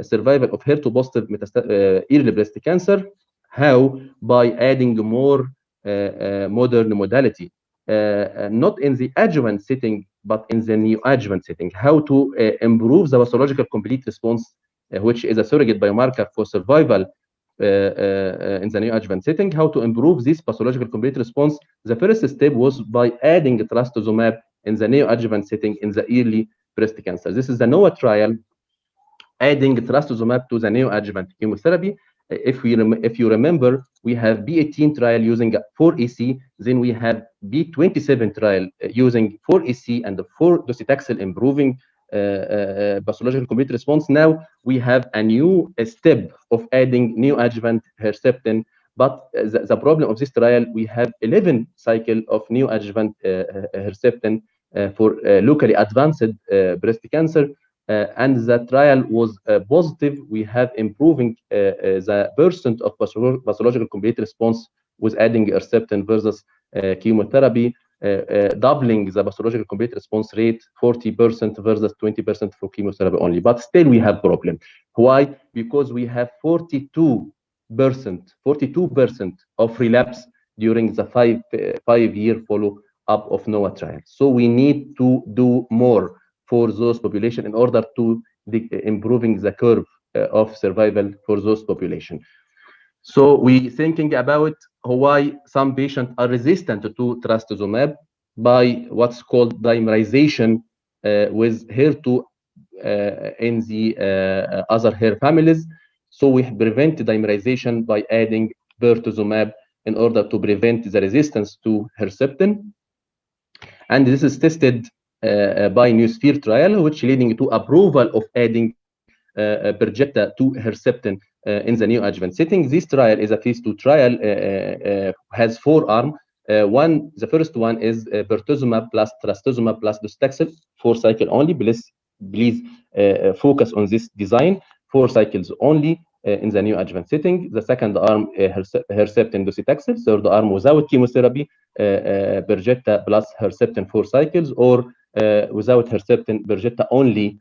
survival of HER2 positive early breast cancer. How? By adding more modern modality, not in the adjuvant setting, but in the neoadjuvant setting. How to improve the pathological complete response, which is a surrogate biomarker for survival in the neoadjuvant setting. How to improve this pathological complete response? The first step was by adding trastuzumab in the neoadjuvant setting in the early breast cancer. This is the NOAA trial adding trastuzumab to the neoadjuvant chemotherapy. If you remember, we have B18 trial using 4EC, then we have B27 trial using 4EC and 4-docetaxel improving pathological complete response. Now we have a new step of adding neoadjuvant Herceptin, but the problem of this trial, we have 11 cycle of neoadjuvant Herceptin for locally advanced breast cancer. And the trial was positive. We have improving the percent of pathological complete response with adding Herceptin versus chemotherapy, doubling the pathological complete response rate, 40% versus 20% for chemotherapy only. But still we have problem. Why? Because we have 42% of relapse during the five-year follow-up of NOAA trial. So we need to do more for those population in order to improving the curve of survival for those population. So we thinking about why some patients are resistant to trastuzumab by what's called dimerization with HER2 in the other hair families. So we prevent dimerization by adding pertuzumab in order to prevent the resistance to Herceptin. And this is tested by NewSphere trial, which leading to approval of adding Perjeta to Herceptin in the neoadjuvant setting. This trial is a phase 2 trial, has 4 arms. The first one is pertuzumab plus trastuzumab plus docetaxel, 4 cycles only. Please focus on this design, 4 cycles only in the neoadjuvant setting. The second arm, Herceptin docetaxel. Third arm without chemotherapy, Perjeta plus Herceptin 4 cycles, or without Herceptin, Perjeta only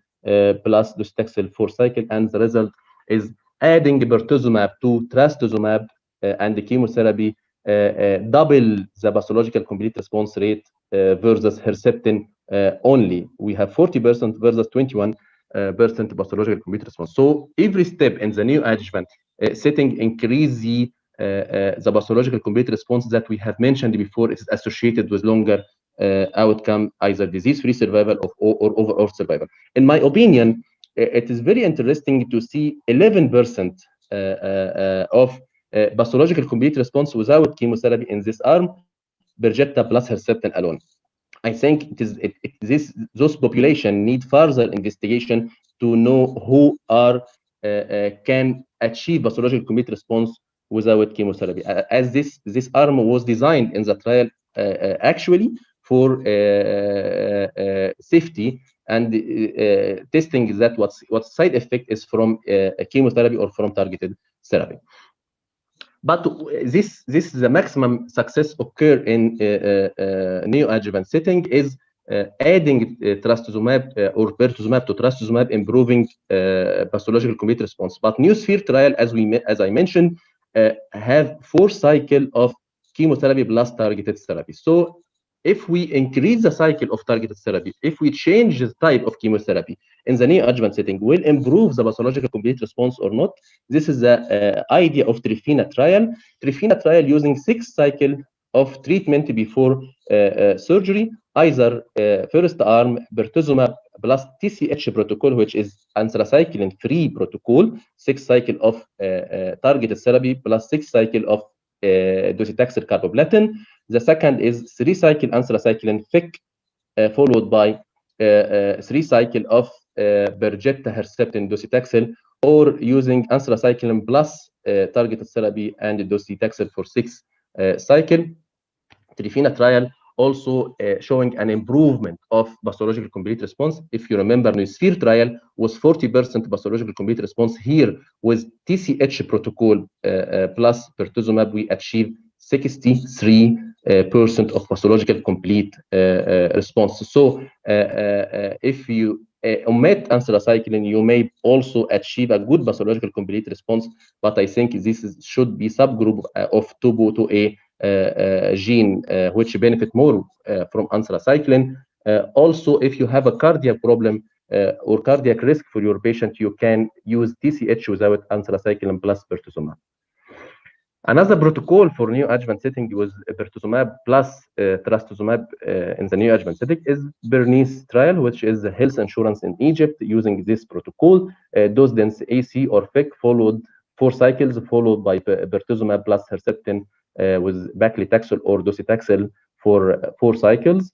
plus docetaxel 4 cycles. And the result is adding pertuzumab to trastuzumab and the chemotherapy double the pathological complete response rate versus Herceptin only. We have 40% versus 21% pathological complete response. So every step in the neoadjuvant setting increase the pathological complete response that we have mentioned before is associated with longer outcome, either disease-free survival or overall survival. In my opinion, it is very interesting to see 11% of pathological complete response without chemotherapy in this arm, Perjeta plus Herceptin alone. I think those population need further investigation to know who can achieve pathological complete response without chemotherapy. As this arm was designed in the trial actually for safety and testing that what side effect is from chemotherapy or from targeted therapy. But this is the maximum success occur in neoadjuvant setting is adding trastuzumab or pertuzumab to trastuzumab, improving pathological complete response. But NeoSphere trial, as I mentioned, have 4 cycle of chemotherapy plus targeted therapy. So if we increase the cycle of targeted therapy, if we change the type of chemotherapy in the neoadjuvant setting, will improve the pathological complete response or not? This is the idea of Trifina trial. Trifina trial using 6 cycle of treatment before surgery, either first arm pertuzumab plus TCH protocol, which is anthracycline-free protocol, 6 cycle of targeted therapy plus 6 cycle of docetaxel carboplatin. The second is 3 cycle anthracycline FIC, followed by 3 cycle of Perjeta, Herceptin, docetaxel, or using anthracycline plus targeted therapy and docetaxel for 6 cycle. Trifina trial also showing an improvement of pathological complete response. If you remember, NeoSphere trial was 40% pathological complete response. Here with TCH protocol plus pertuzumab, we achieved 63% of pathological complete response. So if you omit anthracycline, you may also achieve a good pathological complete response, but I think this should be subgroup of TOPO2A gene which benefit more from anthracycline. Also, if you have a cardiac problem or cardiac risk for your patient, you can use TCH without anthracycline plus pertuzumab. Another protocol for neoadjuvant setting with pertuzumab plus trastuzumab in the neoadjuvant setting is Bernice trial, which is health insurance in Egypt using this protocol. Dose dense AC or FIC followed 4 cycles, followed by pertuzumab plus Herceptin with paclitaxel or docetaxel for 4 cycles.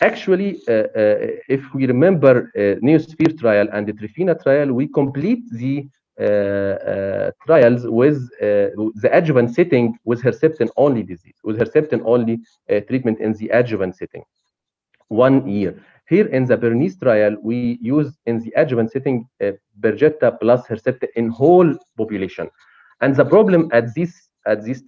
Actually, if we remember NeoSphere trial and the Trifina trial, we complete the trials with the adjuvant setting with Herceptin only disease, with Herceptin only treatment in the adjuvant setting, 1 year. Here in the Bernice trial, we use in the adjuvant setting Perjeta plus Herceptin in whole population. And the problem at this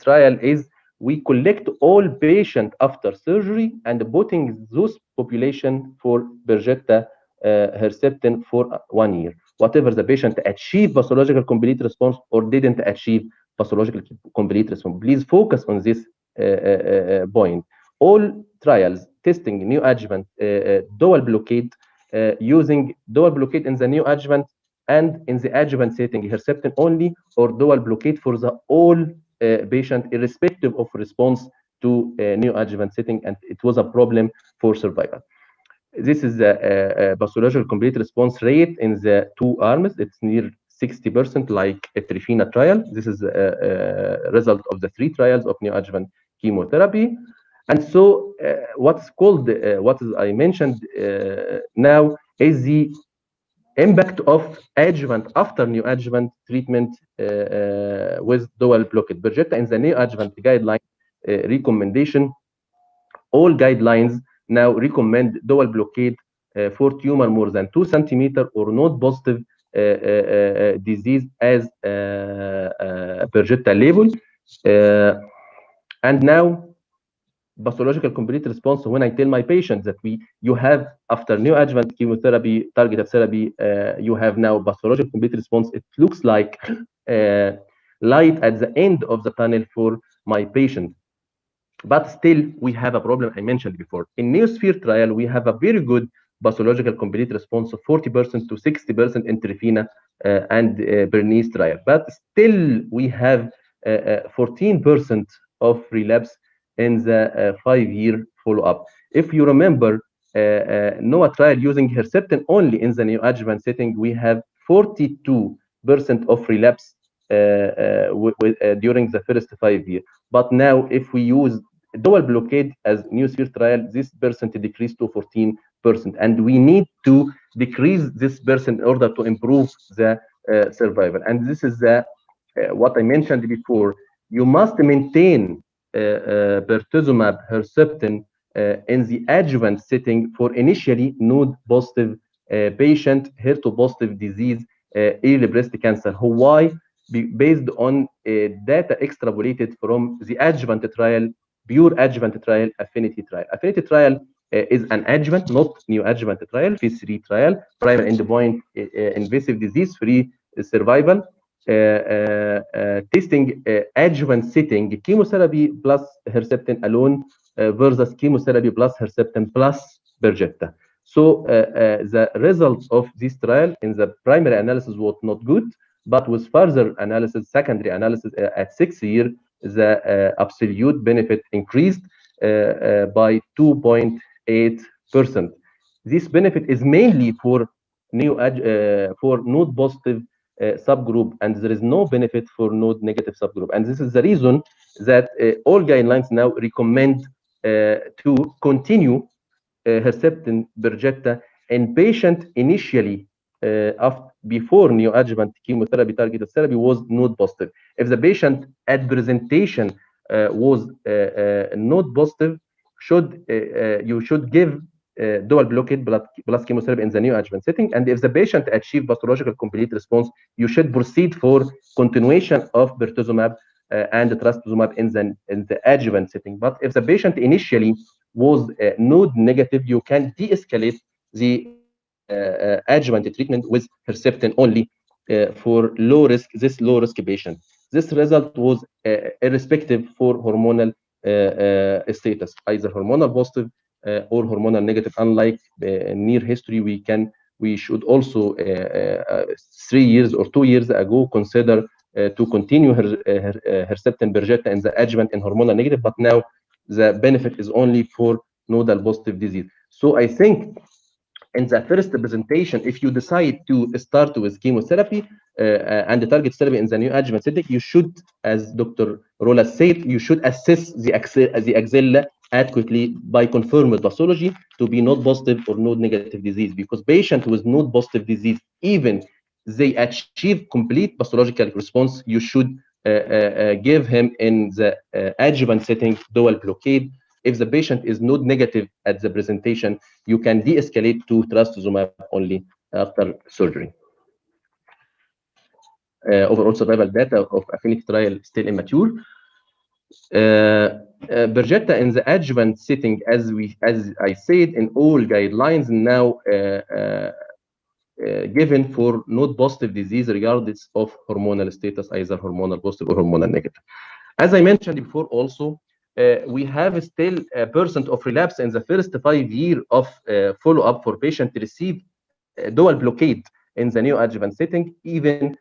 trial is we collect all patients after surgery and putting those population for Perjeta Herceptin for 1 year. Whatever the patient achieved pathological complete response or didn't achieve pathological complete response. Please focus on this point. All trials testing neoadjuvant dual blockade using dual blockade in the neoadjuvant and in the adjuvant setting Herceptin only, or dual blockade for the all patient irrespective of response to neoadjuvant setting, and it was a problem for survival. This is the pathological complete response rate in the 2 arms. It's near 60% like a Trifina trial. This is a result of the 3 trials of neoadjuvant chemotherapy. And so what's called, what I mentioned now is the impact of adjuvant after neoadjuvant treatment with dual blockade. Perjeta in the neoadjuvant guideline recommendation, all guidelines now recommend dual blockade for tumor more than 2 centimeters or node positive disease as Perjeta label. And now pathological complete response, when I tell my patients that you have after neoadjuvant chemotherapy, targeted therapy, you have now pathological complete response, it looks like light at the end of the tunnel for my patient. But still, we have a problem I mentioned before. In NeoSphere trial, we have a very good pathological complete response of 40% to 60% in Trifina and Bernice trial. But still, we have 14% of relapse in the 5-year follow-up. If you remember, NOAA trial using Herceptin only in the neoadjuvant setting, we have 42% of relapse during the first 5 years. But now, if we use dual blockade as NeoSphere trial, this percent decreased to 14%, and we need to decrease this percent in order to improve the survival. And this is what I mentioned before. You must maintain pertuzumab Herceptin in the adjuvant setting for initially node positive patient, HER2 positive disease, early breast cancer. Why? based on data extrapolated from the adjuvant trial, pure adjuvant trial, affinity trial. Affinity trial is an adjuvant, not neoadjuvant trial, phase 3 trial, primary endpoint, invasive disease-free survival, testing adjuvant setting, chemotherapy plus Herceptin alone versus chemotherapy plus Herceptin plus Perjeta. So the results of this trial in the primary analysis was not good, but with further analysis, secondary analysis at 6 years, the absolute benefit increased by 2.8%. This benefit is mainly for node positive subgroup, and there is no benefit for node negative subgroup. And this is the reason that all guidelines now recommend to continue Herceptin Perjeta in patient initially before neoadjuvant chemotherapy targeted therapy was node positive. If the patient at presentation was node positive, you should give dual blockade plus chemotherapy in the neoadjuvant setting. And if the patient achieved pathological complete response, you should proceed for continuation of pertuzumab and trastuzumab in the adjuvant setting. But if the patient initially was node negative, you can de-escalate the adjuvant treatment with Herceptin only for low risk patient. This result was irrespective for hormonal status, either hormonal positive or hormonal negative. Unlike near history, we should also 3 years or 2 years ago consider to continue Herceptin Perjeta in the adjuvant and hormonal negative, but now the benefit is only for nodal positive disease. So I think in the first presentation, if you decide to start with chemotherapy and the target therapy in the neoadjuvant setting, you should, as Dr. Rola said, you should assess the axilla adequately by confirmed pathology to be node positive or node negative disease, because patients with node positive disease, even they achieve complete pathological response, you should give him in the adjuvant setting dual blockade. If the patient is node negative at the presentation, you can de-escalate to trastuzumab only after surgery. Overall survival data of affinity trial still immature. Perjeta in the adjuvant setting, as I said, in all guidelines now given for node positive disease regardless of hormonal status, either hormonal positive or hormonal negative. As I mentioned before also, we have still a percent of relapse in the first 5 years of follow-up for patient to receive dual blockade in the neoadjuvant setting. Even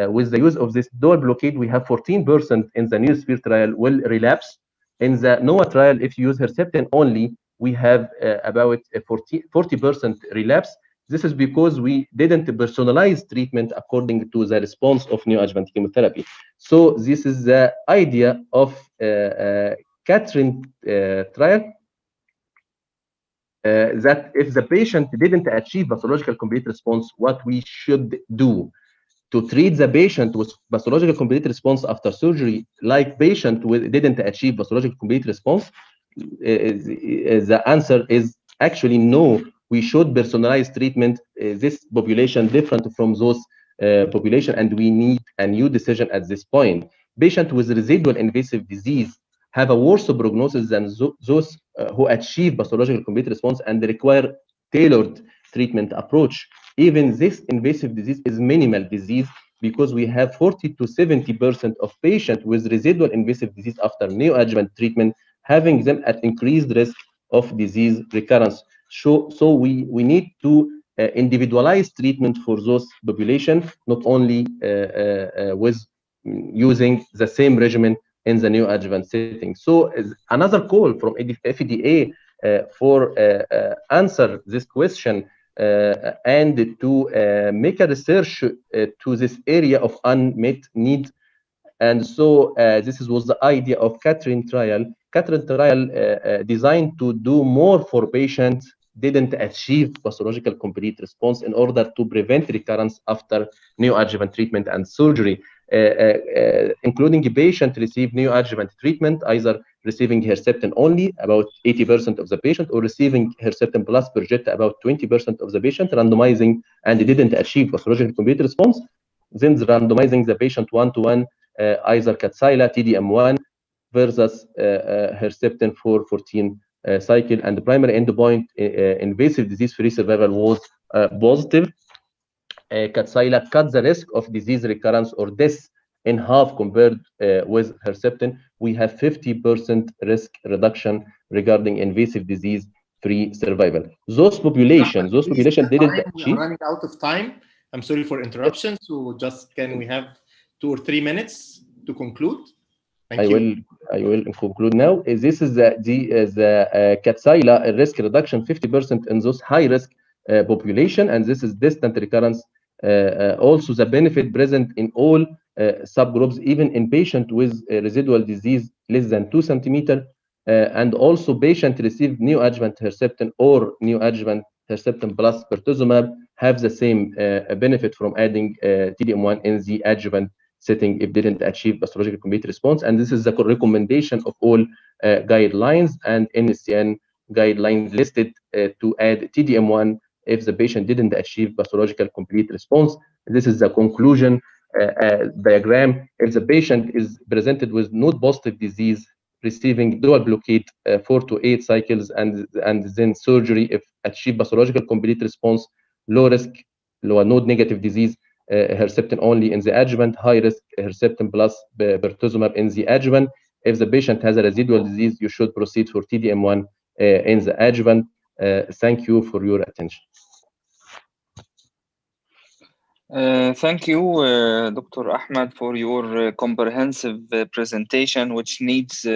with the use of this dual blockade, we have 14% in the Neosphere trial will relapse. In the NOAA trial, if you use Herceptin only, we have about 40% relapse. This is because we didn't personalize treatment according to the response of neoadjuvant chemotherapy. So this is the idea of Catherine trial, that if the patient didn't achieve pathological complete response, what we should do to treat the patient with pathological complete response after surgery, like patient didn't achieve pathological complete response, the answer is actually no. We should personalize treatment. This population different from those population, and we need a new decision at this point. Patients with residual invasive disease have a worse prognosis than those who achieve pathological complete response and require tailored treatment approach. Even this invasive disease is minimal disease, because we have 40 to 70% of patients with residual invasive disease after neoadjuvant treatment, having them at increased risk of disease recurrence. So we need to individualize treatment for those population, not only with using the same regimen in the neoadjuvant setting. So another call from FDA for answer this question and to make a research to this area of unmet need. And so this was the idea of Catherine trial. Catherine trial designed to do more for patients didn't achieve pathological complete response in order to prevent recurrence after neoadjuvant treatment and surgery, including a patient received neoadjuvant treatment, either receiving Herceptin only, about 80% of the patient, or receiving Herceptin plus Perjeta, about 20% of the patient, randomizing, and didn't achieve pathological complete response. then randomizing the patient one-to-one, either Kadcyla, TDM1 versus Herceptin for 14 cycle, and the primary endpoint, invasive disease-free survival, was positive. Kadcyla cut the risk of disease recurrence or death in half compared with Herceptin. We have 50% risk reduction regarding invasive disease-free survival. Those population didn't achieve. Running out of time. I'm sorry for interruption. So just can we have 2 or 3 minutes to conclude? Thank you. I will conclude now. This is the Kadcyla risk reduction 50% in those high risk population, and this is distant recurrence. Also, the benefit present in all subgroups, even in patient with residual disease less than 2 centimeters, and also patient received neoadjuvant Herceptin or neoadjuvant Herceptin plus pertuzumab have the same benefit from adding TDM1 in the adjuvant setting if didn't achieve pathological complete response. And this is the recommendation of all guidelines, and NCCN guidelines listed to add TDM1 if the patient didn't achieve pathological complete response. This is the conclusion diagram. If the patient is presented with node positive disease, receiving dual blockade 4 to 8 cycles, and then surgery if achieve pathological complete response, low risk, low node negative disease, Herceptin only in the adjuvant, high risk Herceptin plus pertuzumab in the adjuvant. If the patient has a residual disease, you should proceed for TDM1 in the adjuvant. Thank you for your attention. Thank you, Dr. Ahmed, for your comprehensive presentation, which needs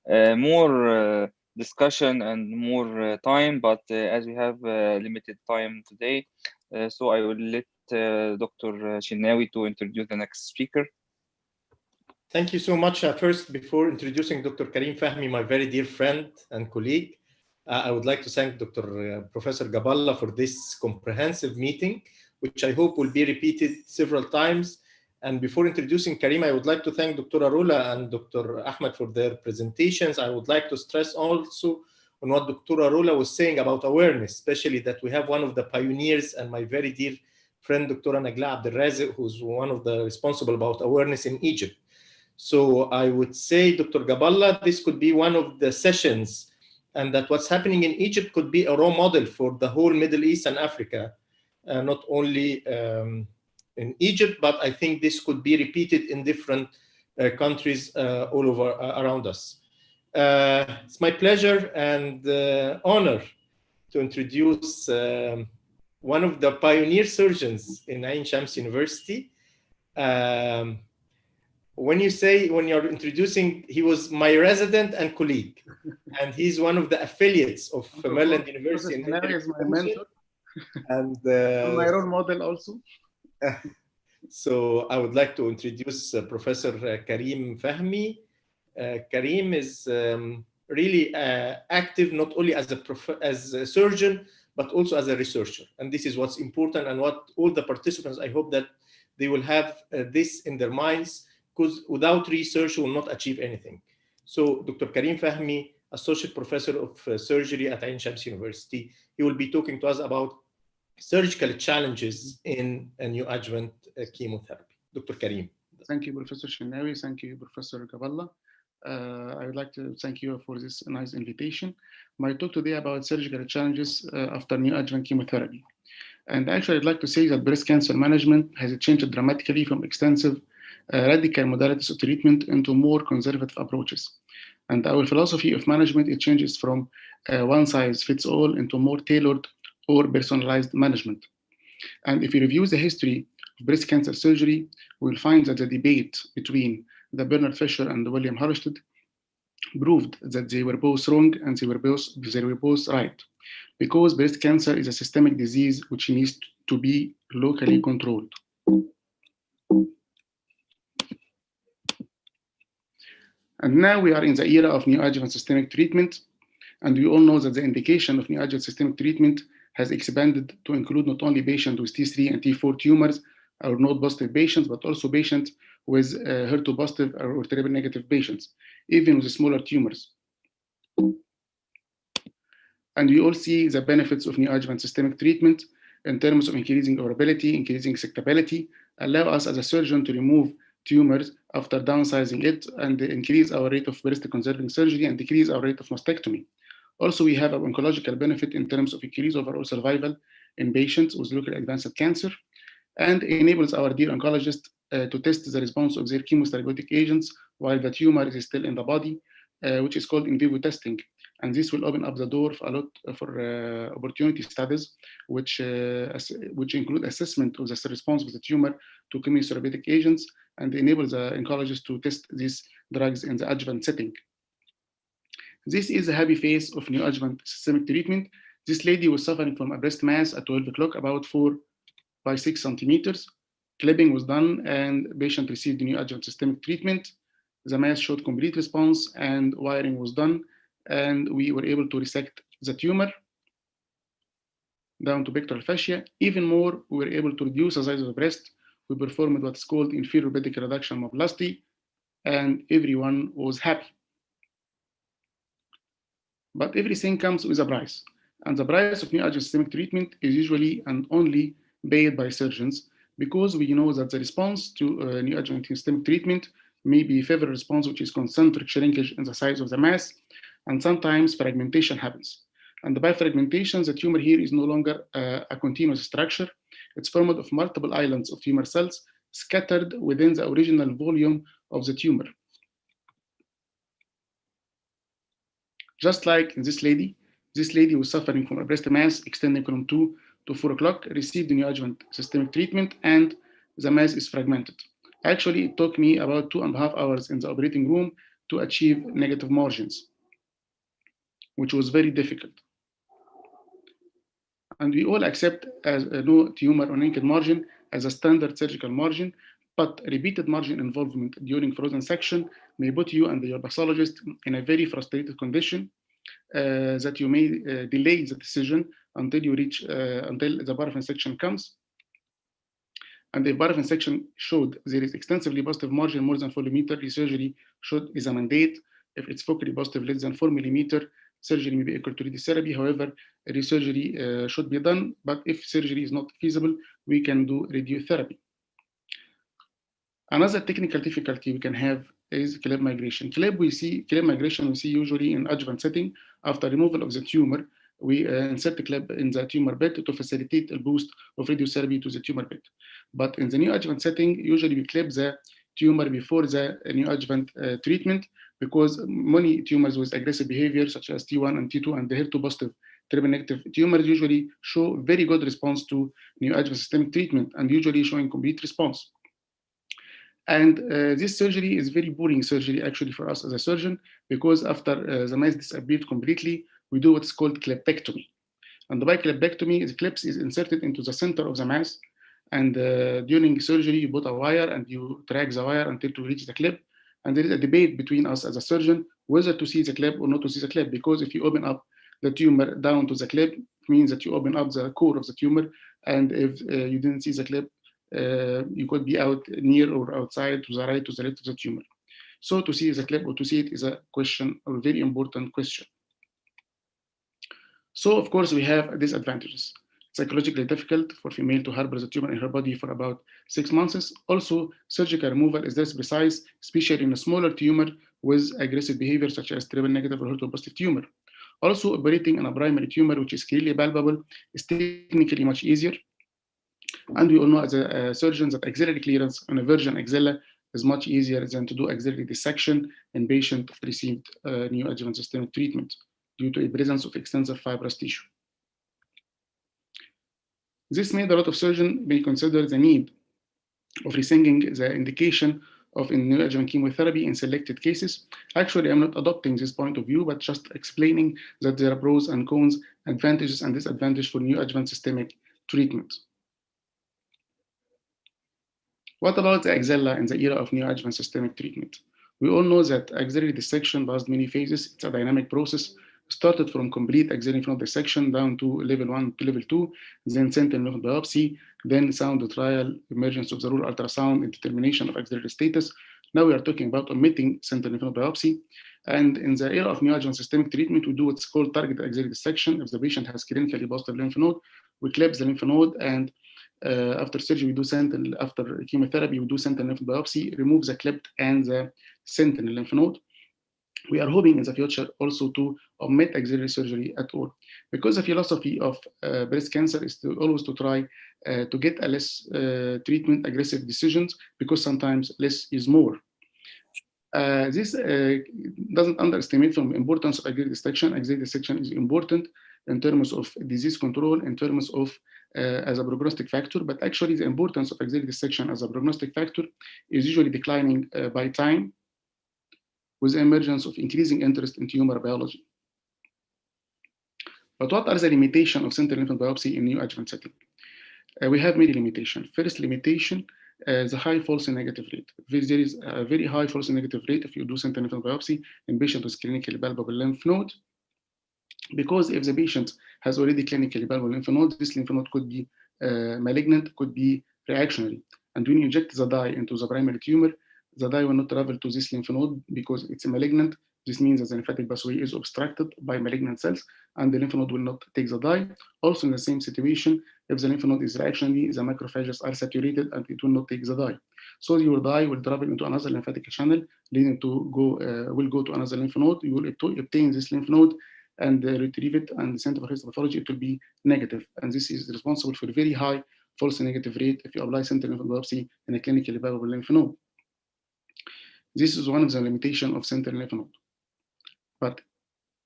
more discussion and more time, but as we have limited time today, so I will let Dr. Shenawi to introduce the next speaker. Thank you so much. First, before introducing Dr. Karim Fahmy, my very dear friend and colleague, I would like to thank Dr. Professor Gaballa for this comprehensive meeting, which I hope will be repeated several times. And before introducing Karim, I would like to thank Dr. Arula and Dr. Ahmed for their presentations. I would like to stress also on what Dr. Arula was saying about awareness, especially that we have one of the pioneers and my very dear friend, Dr. Nagla Abdelrazik, who's one of the responsible about awareness in Egypt. So I would say, Dr. Gaballa, this could be one of the sessions, and that what's happening in Egypt could be a role model for the whole Middle East and Africa. Not only in Egypt, but I think this could be repeated in different countries all over around us. It's my pleasure and honor to introduce one of the pioneer surgeons in Ain Shams University. When you're introducing, he was my resident and colleague, and he's one of the affiliates of Maryland University. He is my mentor. And my role model also. So I would like to introduce Professor Karim Fahmy. Karim is really active not only as a surgeon, but also as a researcher. And this is what's important, and what all the participants, I hope that they will have this in their minds, because without research, you will not achieve anything. So Dr. Karim Fahmy, Associate Professor of Surgery at Ain Shams University, he will be talking to us about surgical challenges in a neoadjuvant chemotherapy. Dr. Karim. Thank you, Professor Shenawi. Thank you, Professor Gaballa. I would like to thank you for this nice invitation. My talk today about surgical challenges after neoadjuvant chemotherapy. And actually, I'd like to say that breast cancer management has changed dramatically from extensive radical modalities of treatment into more conservative approaches. And our philosophy of management, it changes from one size fits all into more tailored or personalized management. And if you review the history of breast cancer surgery, we'll find that the debate between the Bernard Fisher and William Harrstead proved that they were both wrong and they were both right, because breast cancer is a systemic disease which needs to be locally controlled. And now we are in the era of neoadjuvant systemic treatment, and we all know that the indication of neoadjuvant systemic treatment has expanded to include not only patients with T3 and T4 tumors or node positive patients, but also patients with HER2 positive or triple negative patients, even with smaller tumors. And we all see the benefits of neoadjuvant systemic treatment in terms of increasing operability, increasing acceptability, allow us as a surgeon to remove tumors after downsizing it and increase our rate of breast conserving surgery and decrease our rate of mastectomy. Also, we have an oncological benefit in terms of increased overall survival in patients with locally advanced cancer, and enables our dear oncologists to test the response of their chemotherapeutic agents while the tumor is still in the body, which is called in vivo testing. And this will open up the door for a lot for opportunity studies, which include assessment of the response of the tumor to chemotherapeutic agents, and enable the oncologists to test these drugs in the adjuvant setting. This is a happy face of neoadjuvant systemic treatment. This lady was suffering from a breast mass at 12 o'clock, about 4 by 6 centimeters. Clipping was done and the patient received the neoadjuvant systemic treatment. The mass showed complete response and wiring was done, and we were able to resect the tumor down to pectoral fascia. Even more, we were able to reduce the size of the breast. We performed what's called inferior pedicle reduction mammoplasty, and everyone was happy. But everything comes with a price, and the price of neoadjuvant systemic treatment is usually and only paid by surgeons, because we know that the response to neoadjuvant systemic treatment may be a favorable response, which is concentric shrinkage in the size of the mass, and sometimes fragmentation happens. And by fragmentation, the tumor here is no longer a continuous structure. It's formed of multiple islands of tumor cells scattered within the original volume of the tumor. Just like this lady was suffering from a breast mass extending from 2 to 4 o'clock, received the neoadjuvant systemic treatment, and the mass is fragmented. Actually, it took me about 2.5 hours in the operating room to achieve negative margins, which was very difficult. And we all accept as a no tumor or naked margin as a standard surgical margin, but repeated margin involvement during frozen section may put you and your pathologist in a very frustrated condition that you may delay the decision until you reach until the paraffin section comes. And the paraffin section showed there is extensively positive margin more than 4 millimeter, resurgery is a mandate. If it's focally positive less than 4 millimeter, surgery may be equal to radiotherapy. However, resurgery should be done, but if surgery is not feasible, we can do radiotherapy. Another technical difficulty we can have is clip migration. Clip migration we see usually in adjuvant setting. After removal of the tumor, we insert the clip in the tumor bed to facilitate a boost of radiotherapy to the tumor bed. But in the neoadjuvant setting, usually we clip the tumor before the neoadjuvant treatment, because many tumors with aggressive behavior, such as T1 and T2 and the HER2 positive triple negative tumors, usually show very good response to neoadjuvant systemic treatment and usually showing complete response. And this surgery is very boring surgery actually for us as a surgeon, because after the mass disappeared completely, we do what's called clipectomy. And by clipectomy, the clips is inserted into the center of the mass, and during surgery, you put a wire and you drag the wire until to reach the clip. And there is a debate between us as a surgeon whether to see the clip or not to see the clip, because if you open up the tumor down to the clip, it means that you open up the core of the tumor, and if you didn't see the clip, you could be out near or outside to the right, to the left of the tumor. So to see the clip or to see it is a question, a very important question. So of course we have disadvantages. Psychologically difficult for female to harbor the tumor in her body for about 6 months. Also, surgical removal is less precise, especially in a smaller tumor with aggressive behavior such as triple negative or HER2 positive tumor. Also, operating on a primary tumor, which is clearly palpable, is technically much easier. And we all know as a surgeon that axillary clearance on a virgin axilla is much easier than to do axillary dissection in patient received neoadjuvant systemic treatment due to a presence of extensive fibrous tissue. This made a lot of surgeons may consider the need of rescinding the indication of neoadjuvant chemotherapy in selected cases. Actually, I'm not adopting this point of view, but just explaining that there are pros and cons, advantages and disadvantages for neoadjuvant systemic treatment. What about the axilla in the era of neoadjuvant systemic treatment? We all know that axillary dissection passed many phases. It's a dynamic process. Started from complete axillary lymph node dissection down to level 1 to level 2, then sentinel lymph node biopsy, then sound trial, emergence of the rural ultrasound, and determination of axillary status. Now we are talking about omitting sentinel lymph node biopsy. And in the era of neoadjuvant systemic treatment, we do what's called targeted axillary dissection. If the patient has clinically positive lymph node, we clip the lymph node and After surgery, we do sentinel. After chemotherapy, we do sentinel lymph biopsy, remove the cleft and the sentinel lymph node. We are hoping in the future also to omit axillary surgery at all, because the philosophy of breast cancer is always to try to get a less treatment aggressive decisions, because sometimes less is more. This doesn't underestimate the importance of axillary dissection. Axillary dissection is important in terms of disease control, in terms of as a prognostic factor, but actually the importance of axillary dissection as a prognostic factor is usually declining by time, with the emergence of increasing interest in tumor biology. But what are the limitations of sentinel lymph node biopsy in neoadjuvant setting? We have many limitations. First limitation, the high false negative rate. There is a very high false negative rate if you do sentinel lymph node biopsy in patients with clinically palpable lymph node, because if the patient has already clinically palpable lymph node, this lymph node could be malignant, could be reactionary. And when you inject the dye into the primary tumor, the dye will not travel to this lymph node because it's malignant. This means that the lymphatic pathway is obstructed by malignant cells, and the lymph node will not take the dye. Also, in the same situation, if the lymph node is reactionary, the macrophages are saturated and it will not take the dye. So your dye will travel into another lymphatic channel, leading to will go to another lymph node. You will obtain this lymph node and retrieve it, and the center for histopathology, it will be negative. And this is responsible for a very high false negative rate if you apply sentinel lymph node biopsy in a clinically palpable lymph node. This is one of the limitations of sentinel lymph node. But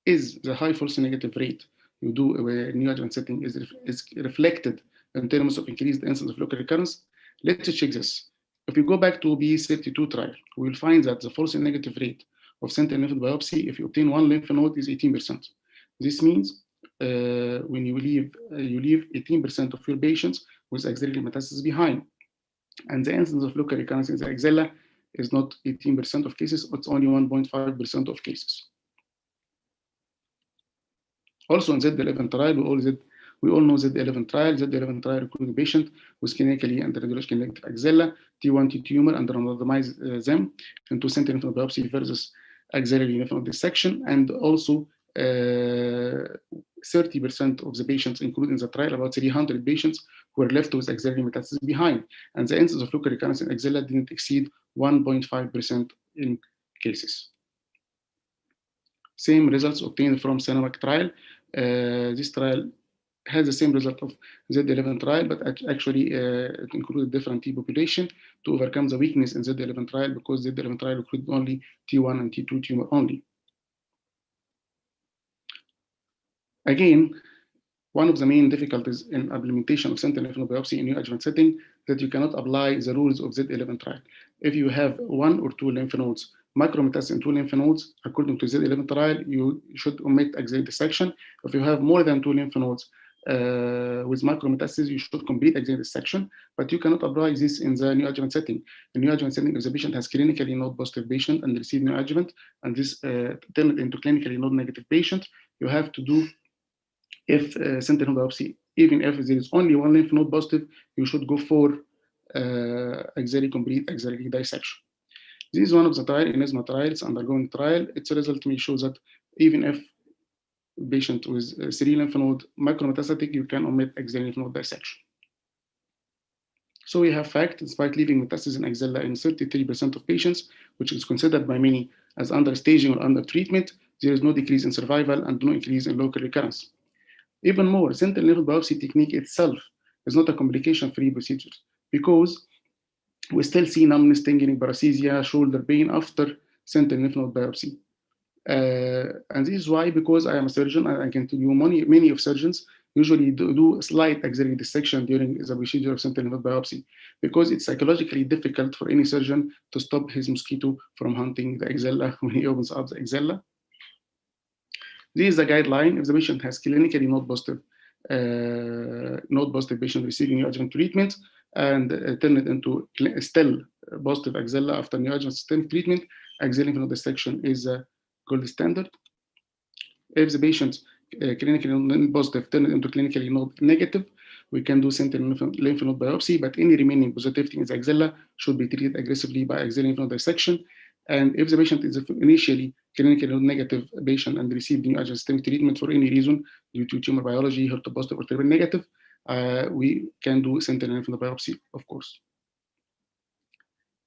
is the high false negative rate you do in neoadjuvant setting is reflected in terms of increased incidence of local recurrence? Let's check this. If you go back to B32 trial, we will find that the false negative rate of sentinel lymph node biopsy, if you obtain one lymph node, is 18%. This means when you leave 18% of your patients with axillary metastasis behind, and the incidence of local recurrence in the axilla is not 18% of cases, it's only 1.5% of cases. Also in Z11 trial, we all know Z11 trial. Z11 trial recruited patient with clinically and radiologically negative axilla, T1, T tumor, and randomized them into sentinel lymph node biopsy versus axillary lymph node dissection, and also 30% of the patients included in the trial, about 300 patients, were left with axillary metastasis behind, and the incidence of local recurrence in axilla didn't exceed 1.5% in cases. Same results obtained from Sanomac trial. This trial has the same result of Z11 trial, but actually it included different T population to overcome the weakness in Z11 trial, because Z11 trial included only T1 and T2 tumor only. Again, one of the main difficulties in implementation of sentinel lymph node biopsy in neoadjuvant setting that you cannot apply the rules of Z11 trial. If you have one or two lymph nodes, macrometastasis in two lymph nodes, according to Z11 trial, you should omit axillary dissection. If you have more than two lymph nodes with macrometastasis, you should complete axillary dissection, but you cannot apply this in the neoadjuvant setting. In neoadjuvant setting, if the patient has clinically node positive patient and receive neoadjuvant, and this turned into clinically node negative patient, you have to do, if sentinel biopsy, even if there is only one lymph node positive, you should go for complete axillary dissection. This is one of the trial, Enisma trials, undergoing trial. Its result may show that even if patient with 3 lymph node macrometastatic, you can omit axillary lymph node dissection. So we have fact, despite leaving metastasis in axilla in 33% of patients, which is considered by many as under staging or under treatment, there is no decrease in survival and no increase in local recurrence. Even more, sentinel lymph node biopsy technique itself is not a complication-free procedure, because we still see numbness, tingling, paresthesia, shoulder pain after sentinel lymph node biopsy. And this is why, because I am a surgeon, and I can tell you many of surgeons usually do slight axillary dissection during the procedure of sentinel lymph node biopsy, because it's psychologically difficult for any surgeon to stop his mosquito from hunting the axilla when he opens up the axilla. This is the guideline. If the patient has clinically node positive patient receiving neoadjuvant treatment and turn it into still positive axilla after neoadjuvant systemic treatment, axillary lymph node dissection is a gold standard. If the patient clinically node positive turn it into clinically node negative, we can do sentinel lymph node biopsy, but any remaining positivity in the axilla should be treated aggressively by axillary lymph node dissection. And if the patient is initially clinically negative patient and received neoadjuvant systemic treatment for any reason, due to tumor biology, HER2 positive or triple negative, we can do sentinel lymph node biopsy, of course.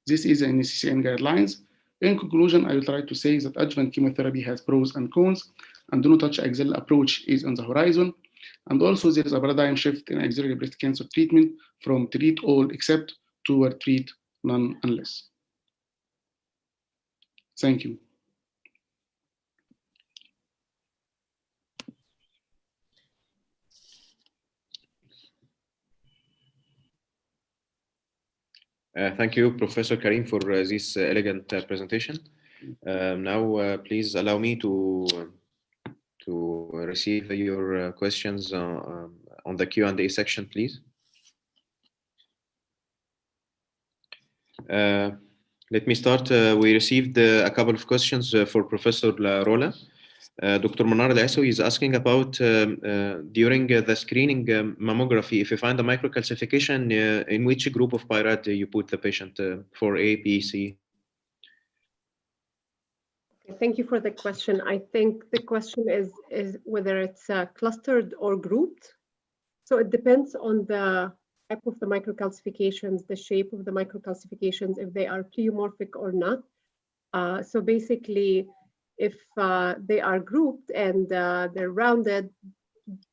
This is the NCCN guidelines. In conclusion, I will try to say that adjuvant chemotherapy has pros and cons, and do not touch axilla approach is on the horizon. And also there is a paradigm shift in axillary breast cancer treatment from treat all except toward treat none unless. Thank you. Thank you, Professor Karim, for this elegant presentation. Now, please allow me to receive your questions on the Q&A section, please. Let me start. We received a couple of questions for Professor Rola. Dr. Manar Al-Asawi is asking about during the screening mammography, if you find a microcalcification, in which group of PIRAD you put the patient for A, B, C? Thank you for the question. I think the question is whether it's clustered or grouped. So it depends on the type of the microcalcifications, the shape of the microcalcifications, if they are pleomorphic or not. So basically, if they are grouped and they're rounded,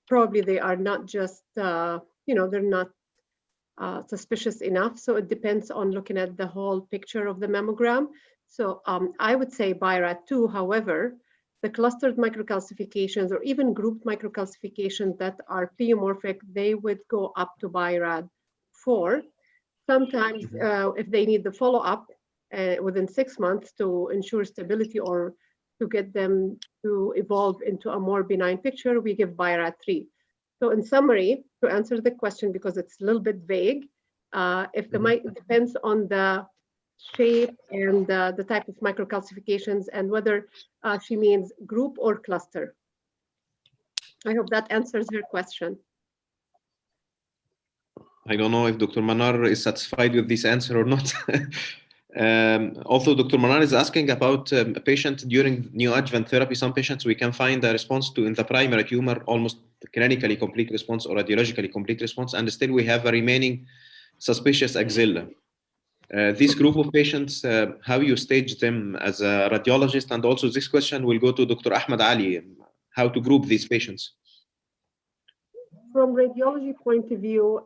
probably they are not just, they're not suspicious enough. So it depends on looking at the whole picture of the mammogram. So I would say BIRAD2, however, the clustered microcalcifications or even grouped microcalcifications that are pleomorphic, they would go up to BIRAD4. Sometimes if they need the follow-up within 6 months to ensure stability or to get them to evolve into a more benign picture, we give BIRAD3. So in summary, to answer the question, because it's a little bit vague, if it depends on the shape and the type of microcalcifications and whether she means group or cluster. I hope that answers your question. I don't know if Dr. Manar is satisfied with this answer or not. Also, Dr. Manar is asking about a patient during neoadjuvant therapy. Some patients we can find a response to in the primary tumor, almost clinically complete response or radiologically complete response, and still we have a remaining suspicious axilla. This group of patients, how you stage them as a radiologist, and also this question will go to Dr. Ahmed Ali, how to group these patients. From radiology point of view,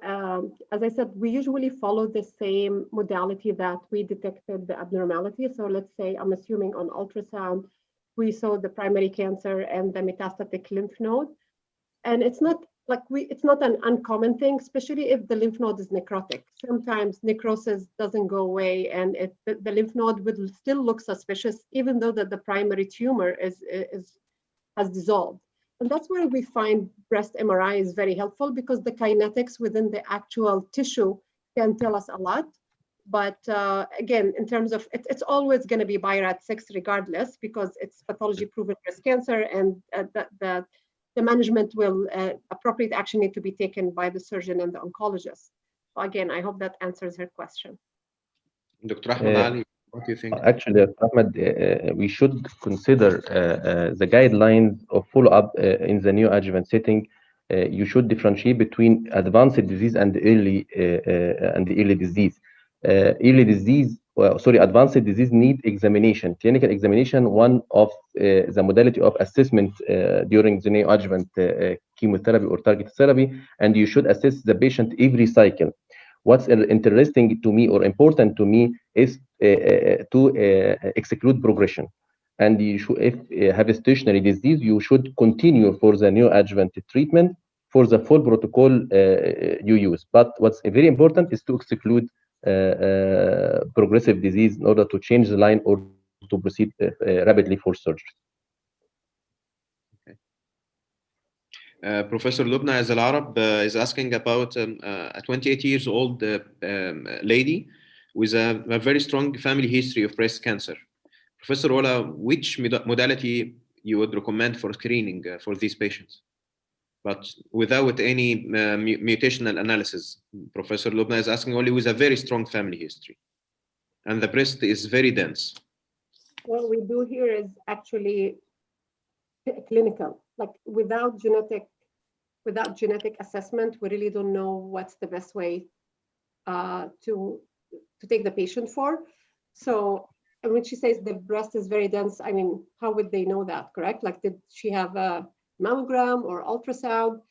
as I said, we usually follow the same modality that we detected the abnormality. So let's say I'm assuming on ultrasound, we saw the primary cancer and the metastatic lymph node. And it's not like it's not an uncommon thing, especially if the lymph node is necrotic. Sometimes necrosis doesn't go away and the lymph node will still look suspicious, even though that the primary tumor has dissolved. And that's where we find breast MRI is very helpful because the kinetics within the actual tissue can tell us a lot. But again, in terms of, it's always going to be BIRAD6 regardless because it's pathology-proven breast cancer and the management will, appropriate action need to be taken by the surgeon and the oncologist. So again, I hope that answers her question. Dr. Ahmed Ali, what do you think? Actually, Ahmed, we should consider the guidelines of follow-up in the neoadjuvant setting. You should differentiate between advanced disease and early disease. Advanced disease need examination, clinical examination, one of the modality of assessment during the neoadjuvant chemotherapy or targeted therapy, and you should assess the patient every cycle. What's interesting to me or important to me is to exclude progression. And you should, if you have a stationary disease, you should continue for the neoadjuvant treatment for the full protocol you use. But what's very important is to exclude progressive disease in order to change the line or to proceed rapidly for surgery. Professor Lubna Al-Arab is asking about a 28 years old lady with a very strong family history of breast cancer. Professor Ola, which modality you would recommend for screening for these patients, but without any mutational analysis? Professor Lubna is asking only with a very strong family history, and the breast is very dense. What we do here is actually clinical, like without genetic without genetic assessment, we really don't know what's the best way to take the patient for. So and when she says the breast is very dense, I mean, how would they know that, correct? Like, did she have a mammogram or ultrasound?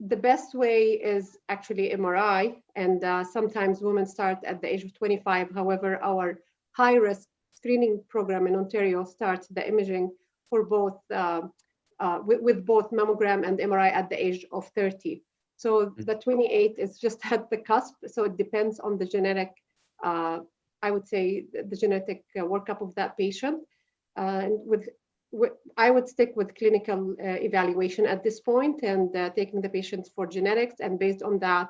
The best way is actually MRI, and sometimes women start at the age of 25. However, our high-risk screening program in Ontario starts the imaging for both with both mammogram and MRI at the age of 30. So the 28 is just at the cusp. So it depends on the genetic, I would say, the genetic workup of that patient. And I would stick with clinical evaluation at this point and taking the patients for genetics. And based on that,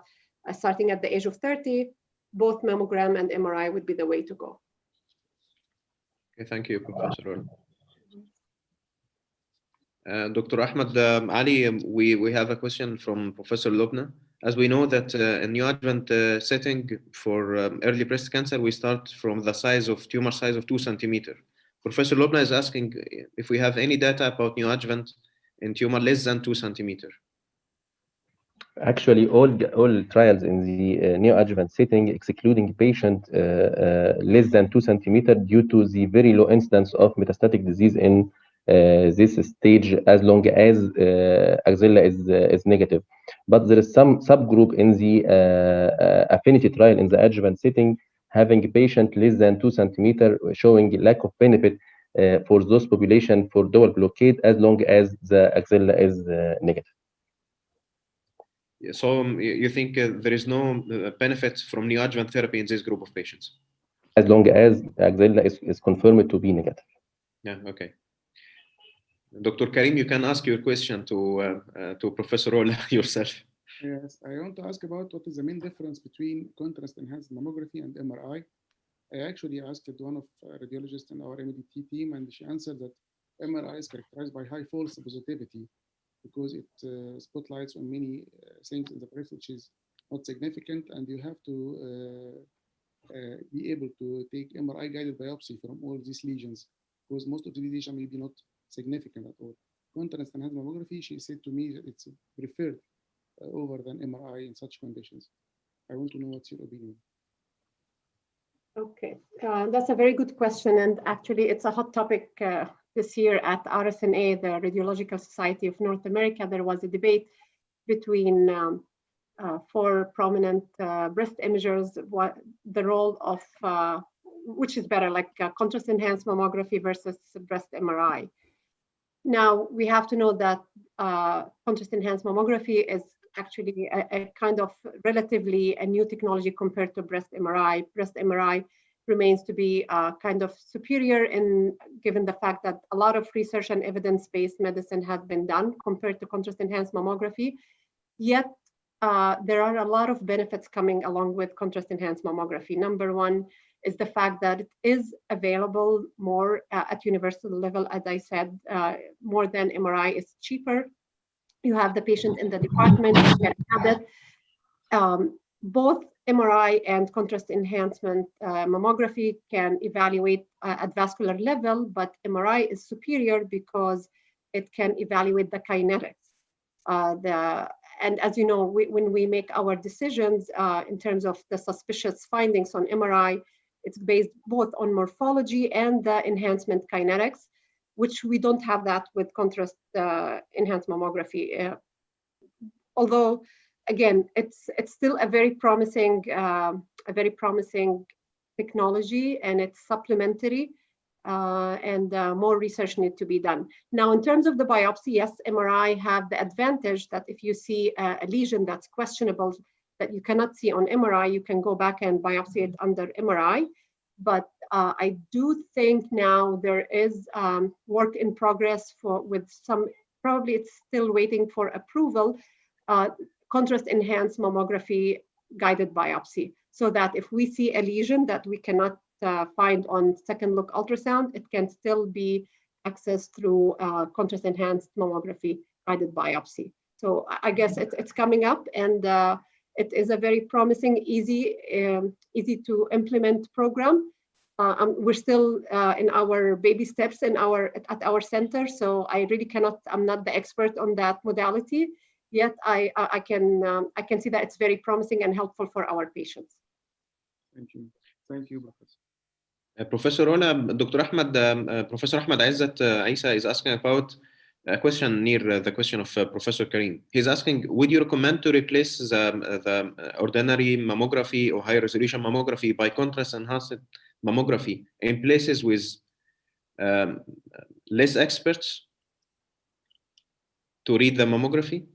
starting at the age of 30, both mammogram and MRI would be the way to go. Okay, thank you, Professor. Dr. Ahmed Ali, we have a question from Professor Lubna. As we know that in neoadjuvant setting for early breast cancer, we start from the tumor size of 2 centimeters. Professor Lubna is asking if we have any data about neoadjuvant in tumor less than 2 centimeters. Actually, all trials in the neoadjuvant setting excluding patient less than 2 centimeters due to the very low incidence of metastatic disease in this stage, as long as axilla is negative. But there is some subgroup in the affinity trial in the adjuvant setting having a patient less than 2 centimeters, showing lack of benefit for those population for dual blockade as long as the axilla is negative. So you think there is no benefit from neoadjuvant therapy in this group of patients? As long as axilla is confirmed to be negative. Yeah, okay. Dr. Karim, you can ask your question to Professor Rola yourself. Yes, I want to ask about what is the main difference between contrast-enhanced mammography and MRI. I actually asked one of radiologists in our MDT team, and she answered that MRI is characterized by high false positivity because it spotlights on many things in the breast which is not significant, and you have to be able to take MRI guided biopsy from all these lesions because most of the lesions may be not significant at all. Contrast-enhanced mammography, she said to me that it's preferred over than MRI in such conditions. I want to know what's your opinion. Okay, that's a very good question, and actually it's a hot topic this year at RSNA, the Radiological Society of North America. There was a debate between 4 prominent breast imagers, what the role of which is better, like contrast-enhanced mammography versus breast MRI. Now we have to know that contrast-enhanced mammography is actually a kind of relatively a new technology compared to breast MRI. Breast MRI remains to be kind of superior given the fact that a lot of research and evidence-based medicine has been done compared to contrast-enhanced mammography. Yet there are a lot of benefits coming along with contrast-enhanced mammography. Number one is the fact that it is available more at universal level. As I said, more than MRI, is cheaper. You have the patient in the department, you can have it. Both MRI and contrast enhancement mammography can evaluate at vascular level, but MRI is superior because it can evaluate the kinetics. And as you know, when we make our decisions in terms of the suspicious findings on MRI, it's based both on morphology and the enhancement kinetics, which we don't have that with contrast enhanced mammography. Although, again, it's still a very promising technology, and it's supplementary, and more research needs to be done. Now, in terms of the biopsy, yes, MRI have the advantage that if you see a lesion that's questionable that you cannot see on MRI, you can go back and biopsy it under MRI. But I do think now there is work in progress with some, probably it's still waiting for approval, contrast enhanced mammography guided biopsy, so that if we see a lesion that we cannot find on second look ultrasound, it can still be accessed through contrast enhanced mammography guided biopsy. So I guess it's coming up, and it is a very promising, easy to implement program. We're still in our baby steps at our center, so I really cannot, I'm not the expert on that modality. yet I can see that it's very promising and helpful for our patients. Thank you. Thank you, Professor. Professor Rola, Dr. Ahmed, Professor Ahmed Izzat Isa is asking about a question near the question of Professor Karim. He's asking, would you recommend to replace the ordinary mammography or high resolution mammography by contrast enhanced mammography in places with less experts to read the mammography?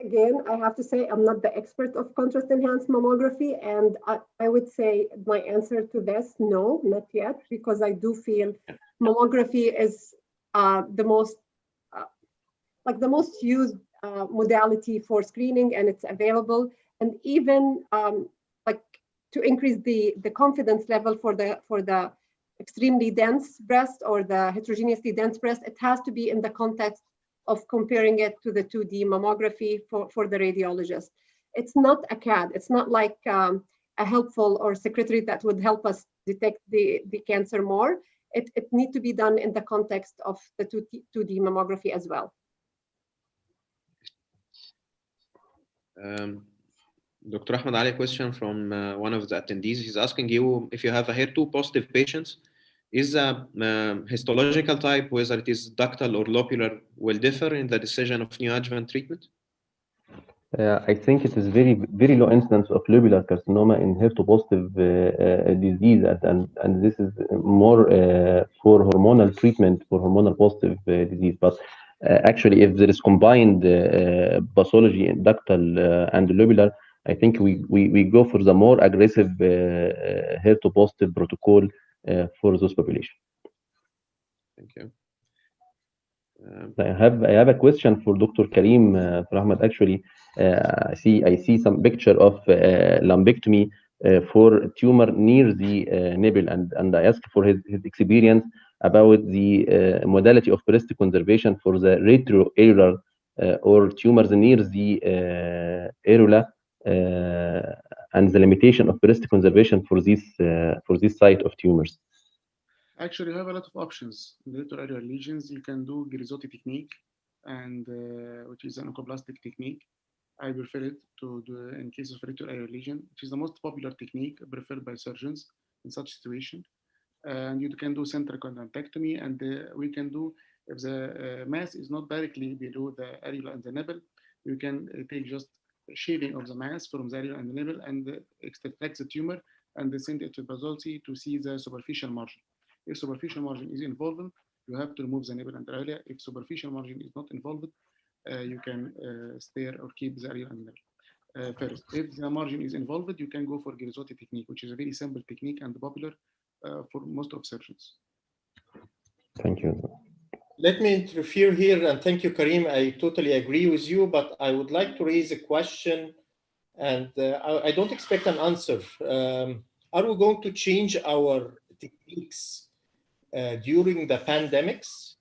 Again, I have to say I'm not the expert of contrast enhanced mammography, and I would say my answer to this, no, not yet, because I do feel mammography is the most used modality for screening, and it's available. And even like to increase the confidence level for the extremely dense breast or the heterogeneously dense breast, it has to be in the context of comparing it to the 2D mammography for the radiologist. It's not a CAD. It's not like a helpful or secretary that would help us detect the cancer more. It needs to be done in the context of the 2D mammography as well. Dr. Ahmed Ali, question from one of the attendees. He's asking you if you have a HER2 positive patients, is a histological type, whether it is ductal or lobular, will differ in the decision of neoadjuvant treatment? I think it is very low incidence of lobular carcinoma in HER2 positive disease, and this is more for hormonal treatment for hormonal positive disease. But actually, if there is combined pathology in ductal and lobular, I think we go for the more aggressive HER2 positive protocol for those population. Thank you. I have a question for Dr. Karim for Ahmed. Actually, I see some picture of lumpectomy for tumor near the nipple, and I asked for his experience about the modality of breast conservation for the retroareolar or tumors near the areola, and the limitation of breast conservation for this site of tumors. Actually, you have a lot of options. In the retroareolar lesions, you can do Grisoti technique, and which is an oncoplastic technique. I prefer it to do in case of retroareolar lesion, which is the most popular technique preferred by surgeons in such situation. And you can do central conductectomy, and we can do, if the mass is not directly below the areola and the nipple, you can take just shaving of the mass from the areola and the nipple and extract the tumor and send it to pathology to see the superficial margin. If superficial margin is involved, you have to remove the nipple and the areola. If superficial margin is not involved, you can stare or keep the areola and nipple first. If the margin is involved, you can go for Grisoti technique, which is a very simple technique and popular for most of surgeons. Thank you. Let me interfere here, and thank you, Karim. I totally agree with you, but I would like to raise a question, and I don't expect an answer. Are we going to change our techniques during the pandemics?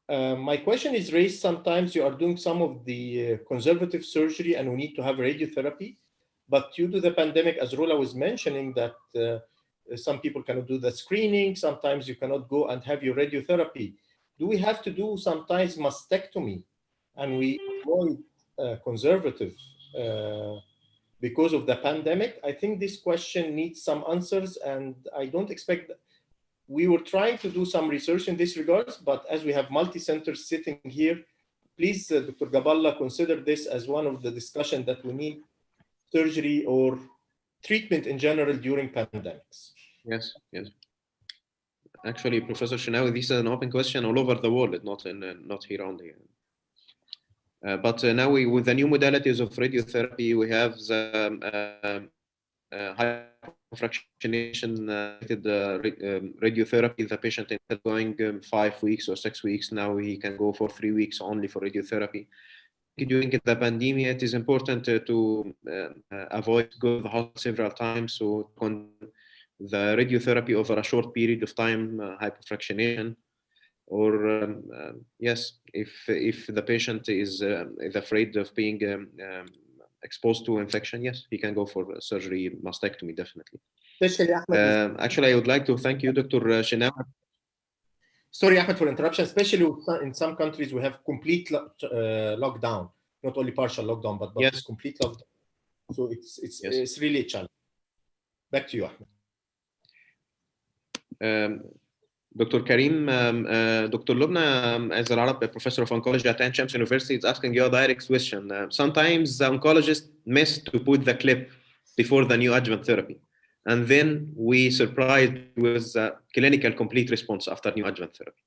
My question is raised, sometimes you are doing some of the conservative surgery and we need to have radiotherapy, but due to the pandemic, as Rola was mentioning, that some people cannot do the screening, sometimes you cannot go and have your radiotherapy. Do we have to do sometimes mastectomy and we avoid conservative because of the pandemic? I think this question needs some answers, and I don't expect. We were trying to do some research in this regards, but as we have multi-centers sitting here, please, Dr. Gaballa, consider this as one of the discussion that we need surgery or treatment in general during pandemics. Yes, yes. Actually, Professor Shenawi, this is an open question all over the world, not here only. But now with the new modalities of radiotherapy, we have the hypofractionation radiotherapy. The patient instead of going 5 weeks or 6 weeks, now he can go for 3 weeks only for radiotherapy. During the pandemic, it is important to avoid going to the hospital several times. So the radiotherapy over a short period of time, hypofractionation, or yes, if the patient is afraid of being exposed to infection, yes, he can go for surgery, mastectomy, definitely. Especially Ahmed. Actually, I would like to thank you, Dr. Shenawi. Sorry, Ahmed, for interruption. Especially in some countries, we have complete lockdown. not only partial lockdown, but Yes. complete lockdown. So Yes. it's really a challenge. Back to you, Ahmed. Dr. Karim, Dr. Lubna, as an Arab professor of oncology at Ain Shams University, is asking you a direct question. Sometimes the oncologist missed to put the clip before the neoadjuvant therapy. And then we surprised with a clinical complete response after neoadjuvant therapy.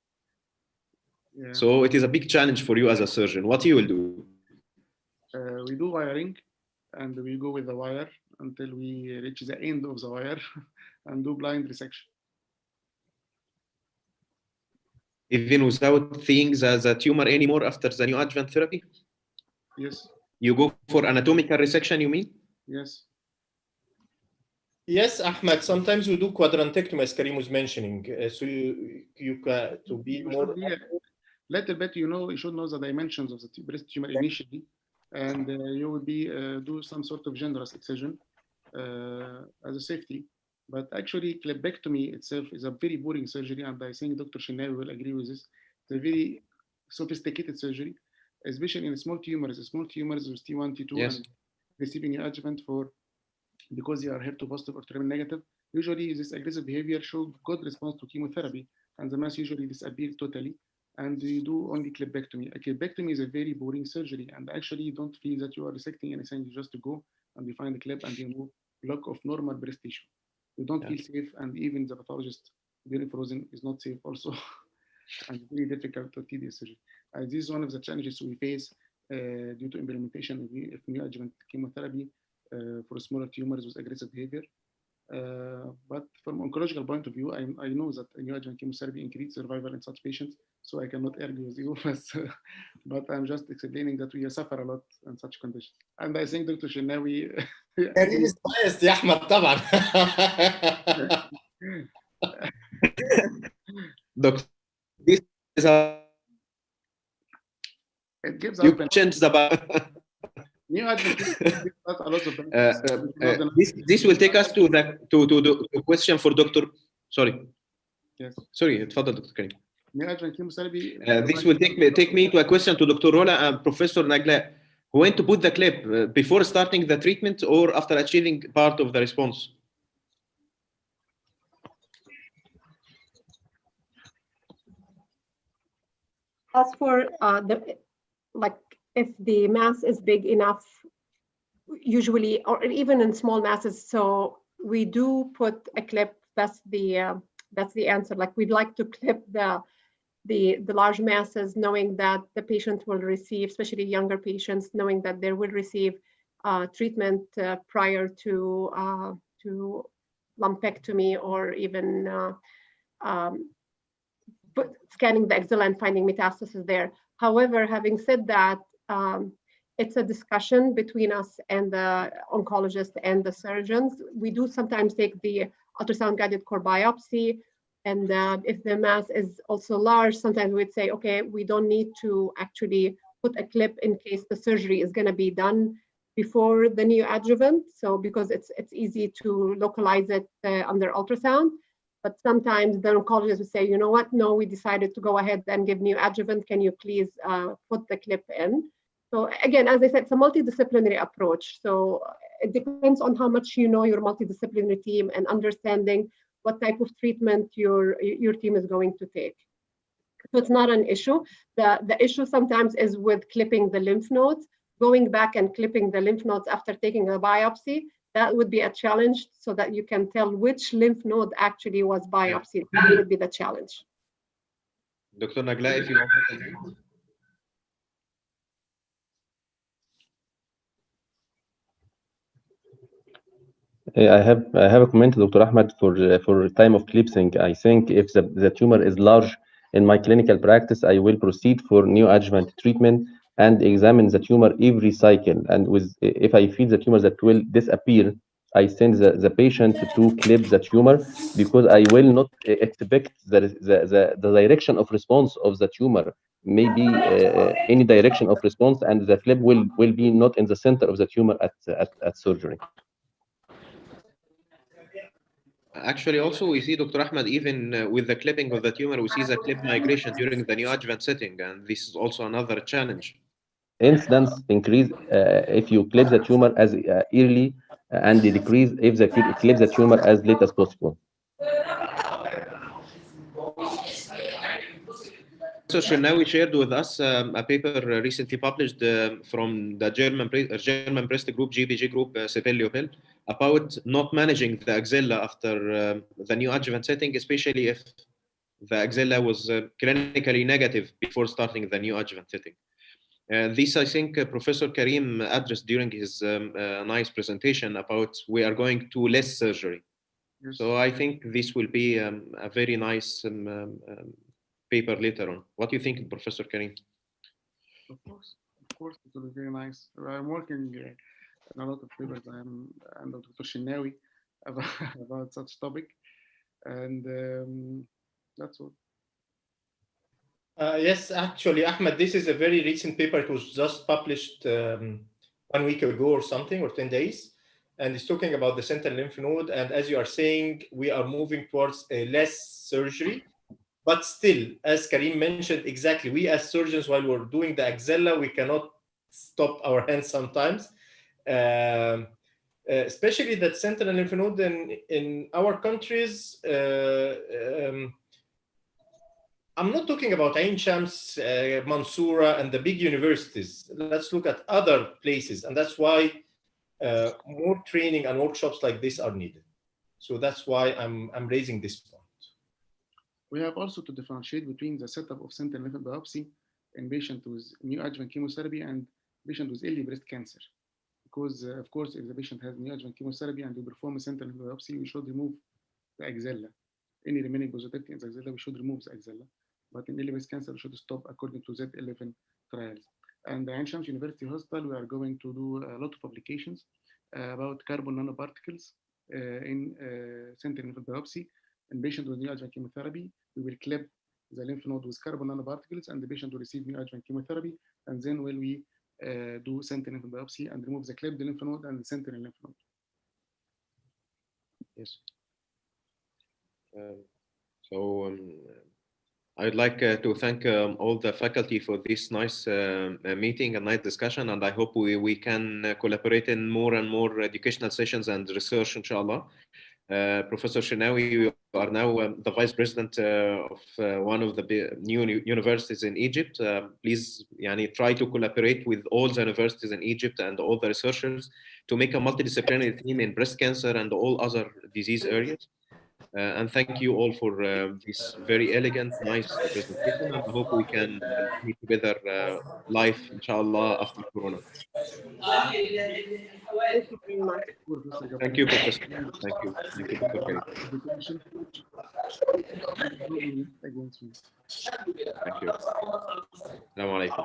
Yeah. So it is a big challenge for you as a surgeon. What you will do? We do wiring, and we go with the wire until we reach the end of the wire and do blind resection. Even without seeing the tumor anymore after the neoadjuvant therapy? Yes. You go for anatomical resection, you mean? Yes. Yes, Ahmed. Sometimes we do quadrantectomy, as Karim was mentioning. So you to be more. Little bit, you should know the dimensions of the breast tumor initially, and you will be do some sort of generous excision as a safety. But actually, clebectomy itself is a very boring surgery, and I think Dr. Shenawi will agree with this. It's a very sophisticated surgery, especially in small tumors. Small tumors with T1, T2, Yes. and receiving neoadjuvant because they are HER2 positive or triple negative. Usually, this aggressive behavior shows good response to chemotherapy, and the mass usually disappears totally. And you do only clebectomy. A clebectomy is a very boring surgery, and actually you don't feel that you are resecting anything. You just go and you find the clip and you remove block of normal breast tissue. You don't feel safe, and even the pathologist during frozen is not safe also, and very difficult to tedious surgery. This is one of the challenges we face due to implementation of neoadjuvant chemotherapy for smaller tumors with aggressive behavior. But from oncological point of view, I know that neoadjuvant chemotherapy increases survival in such patients, so I cannot argue with you, but I'm just explaining that we suffer a lot in such conditions. And I think Dr. Shenawi... Karim is biased, يا أحمد طبعا. Doctor, this is a... It gives You us change the... This will take us to the question for Dr. Sorry. Yes. Sorry, اتفضل Dr. Karim. Neoadjuvant chemotherapy. This will take me to a question to Dr. Rola and Professor Nagla. When to put the clip, before starting the treatment or after achieving part of the response? As for if the mass is big enough, usually, or even in small masses, so we do put a clip. That's the answer. Like, we'd like to clip the large masses, knowing that the patient will receive, especially younger patients, knowing that they will receive treatment prior to lumpectomy, or even scanning the axilla and finding metastasis there. However, having said that, it's a discussion between us and the oncologist and the surgeons. We do sometimes take the ultrasound-guided core biopsy, and if the mass is also large, sometimes we'd say, okay, we don't need to actually put a clip in case the surgery is going to be done before the neoadjuvant. So because it's easy to localize it under ultrasound. But sometimes the oncologist would say, you know what, no, we decided to go ahead and give neoadjuvant. Can you please put the clip in? So again, as I said, it's a multidisciplinary approach. So it depends on how much you know your multidisciplinary team and understanding what type of treatment your team is going to take. So it's not an issue. The issue sometimes is with clipping the lymph nodes, going back and clipping the lymph nodes after taking a biopsy. That would be a challenge, so that you can tell which lymph node actually was biopsied. That would be the challenge. Dr. Nagla, if you want to... I have a comment, Dr. Ahmed, for time of clipping. I think if the tumor is large in my clinical practice, I will proceed for neoadjuvant treatment and examine the tumor every cycle. And if I feel the tumor that will disappear, I send the patient to clip the tumor, because I will not expect the direction of response of the tumor. Maybe any direction of response, and the clip will be not in the center of the tumor at surgery. Actually, also we see, Dr. Ahmed, even with the clipping of the tumor, we see the clip migration during the neoadjuvant setting, and this is also another challenge. incidence increase if you clip the tumor as early and decrease if you clip the tumor as late as possible. So Shenawi shared with us a paper recently published from the German breast group, GBG group, Sepel about not managing the axilla after the neoadjuvant setting, especially if the axilla was clinically negative before starting the neoadjuvant setting. This, I think, Professor Karim addressed during his nice presentation about we are going to less surgery. Yes. So I think this will be a very nice paper later on. What do you think, Professor Karim? Of course, it will be very nice. I'm working on a lot of papers. I'm Dr. Shenawi about such topic, and that's all. Yes, actually, Ahmed, this is a very recent paper. It was just published 1 week ago or something, or 10 days. And it's talking about the sentinel lymph node. And as you are saying, we are moving towards a less surgery. But still, as Karim mentioned, exactly, we as surgeons, while we're doing the axilla, we cannot stop our hands sometimes. Especially that sentinel lymph node in our countries. I'm not talking about Ain Shams, Mansoura, and the big universities. Let's look at other places. And that's why more training and workshops like this are needed. So that's why I'm raising this point. We have also to differentiate between the setup of sentinel lymph biopsy in patients with neoadjuvant chemotherapy and patients with early breast cancer. Because, of course, if the patient has neoadjuvant chemotherapy and we perform a sentinel lymph biopsy, we should remove the axilla. Any remaining positivity in the axilla, we should remove the axilla. But in early breast cancer, we should stop according to Z11 trials. And the Ain Shams University Hospital, we are going to do a lot of publications about carbon nanoparticles in sentinel lymph biopsy. In patients with neoadjuvant chemotherapy, we will clip the lymph node with carbon nanoparticles, and the patient will receive neoadjuvant chemotherapy. And then will we do sentinel lymph biopsy and remove the clipped lymph node and the sentinel lymph node. Yes. I'd like to thank all the faculty for this nice meeting and nice discussion, and I hope we can collaborate in more and more educational sessions and research, inshallah. Professor Shenawi, you are now the vice president of one of the new universities in Egypt. Please try to collaborate with all the universities in Egypt and all the researchers to make a multidisciplinary team in breast cancer and all other disease areas. And thank you all for this very elegant, nice presentation. And I hope we can meet together live, inshallah, after Corona. Thank you very much. Thank you, Professor. Thank you. Thank you, Dr. Karim. Thank you. Assalamu alaikum.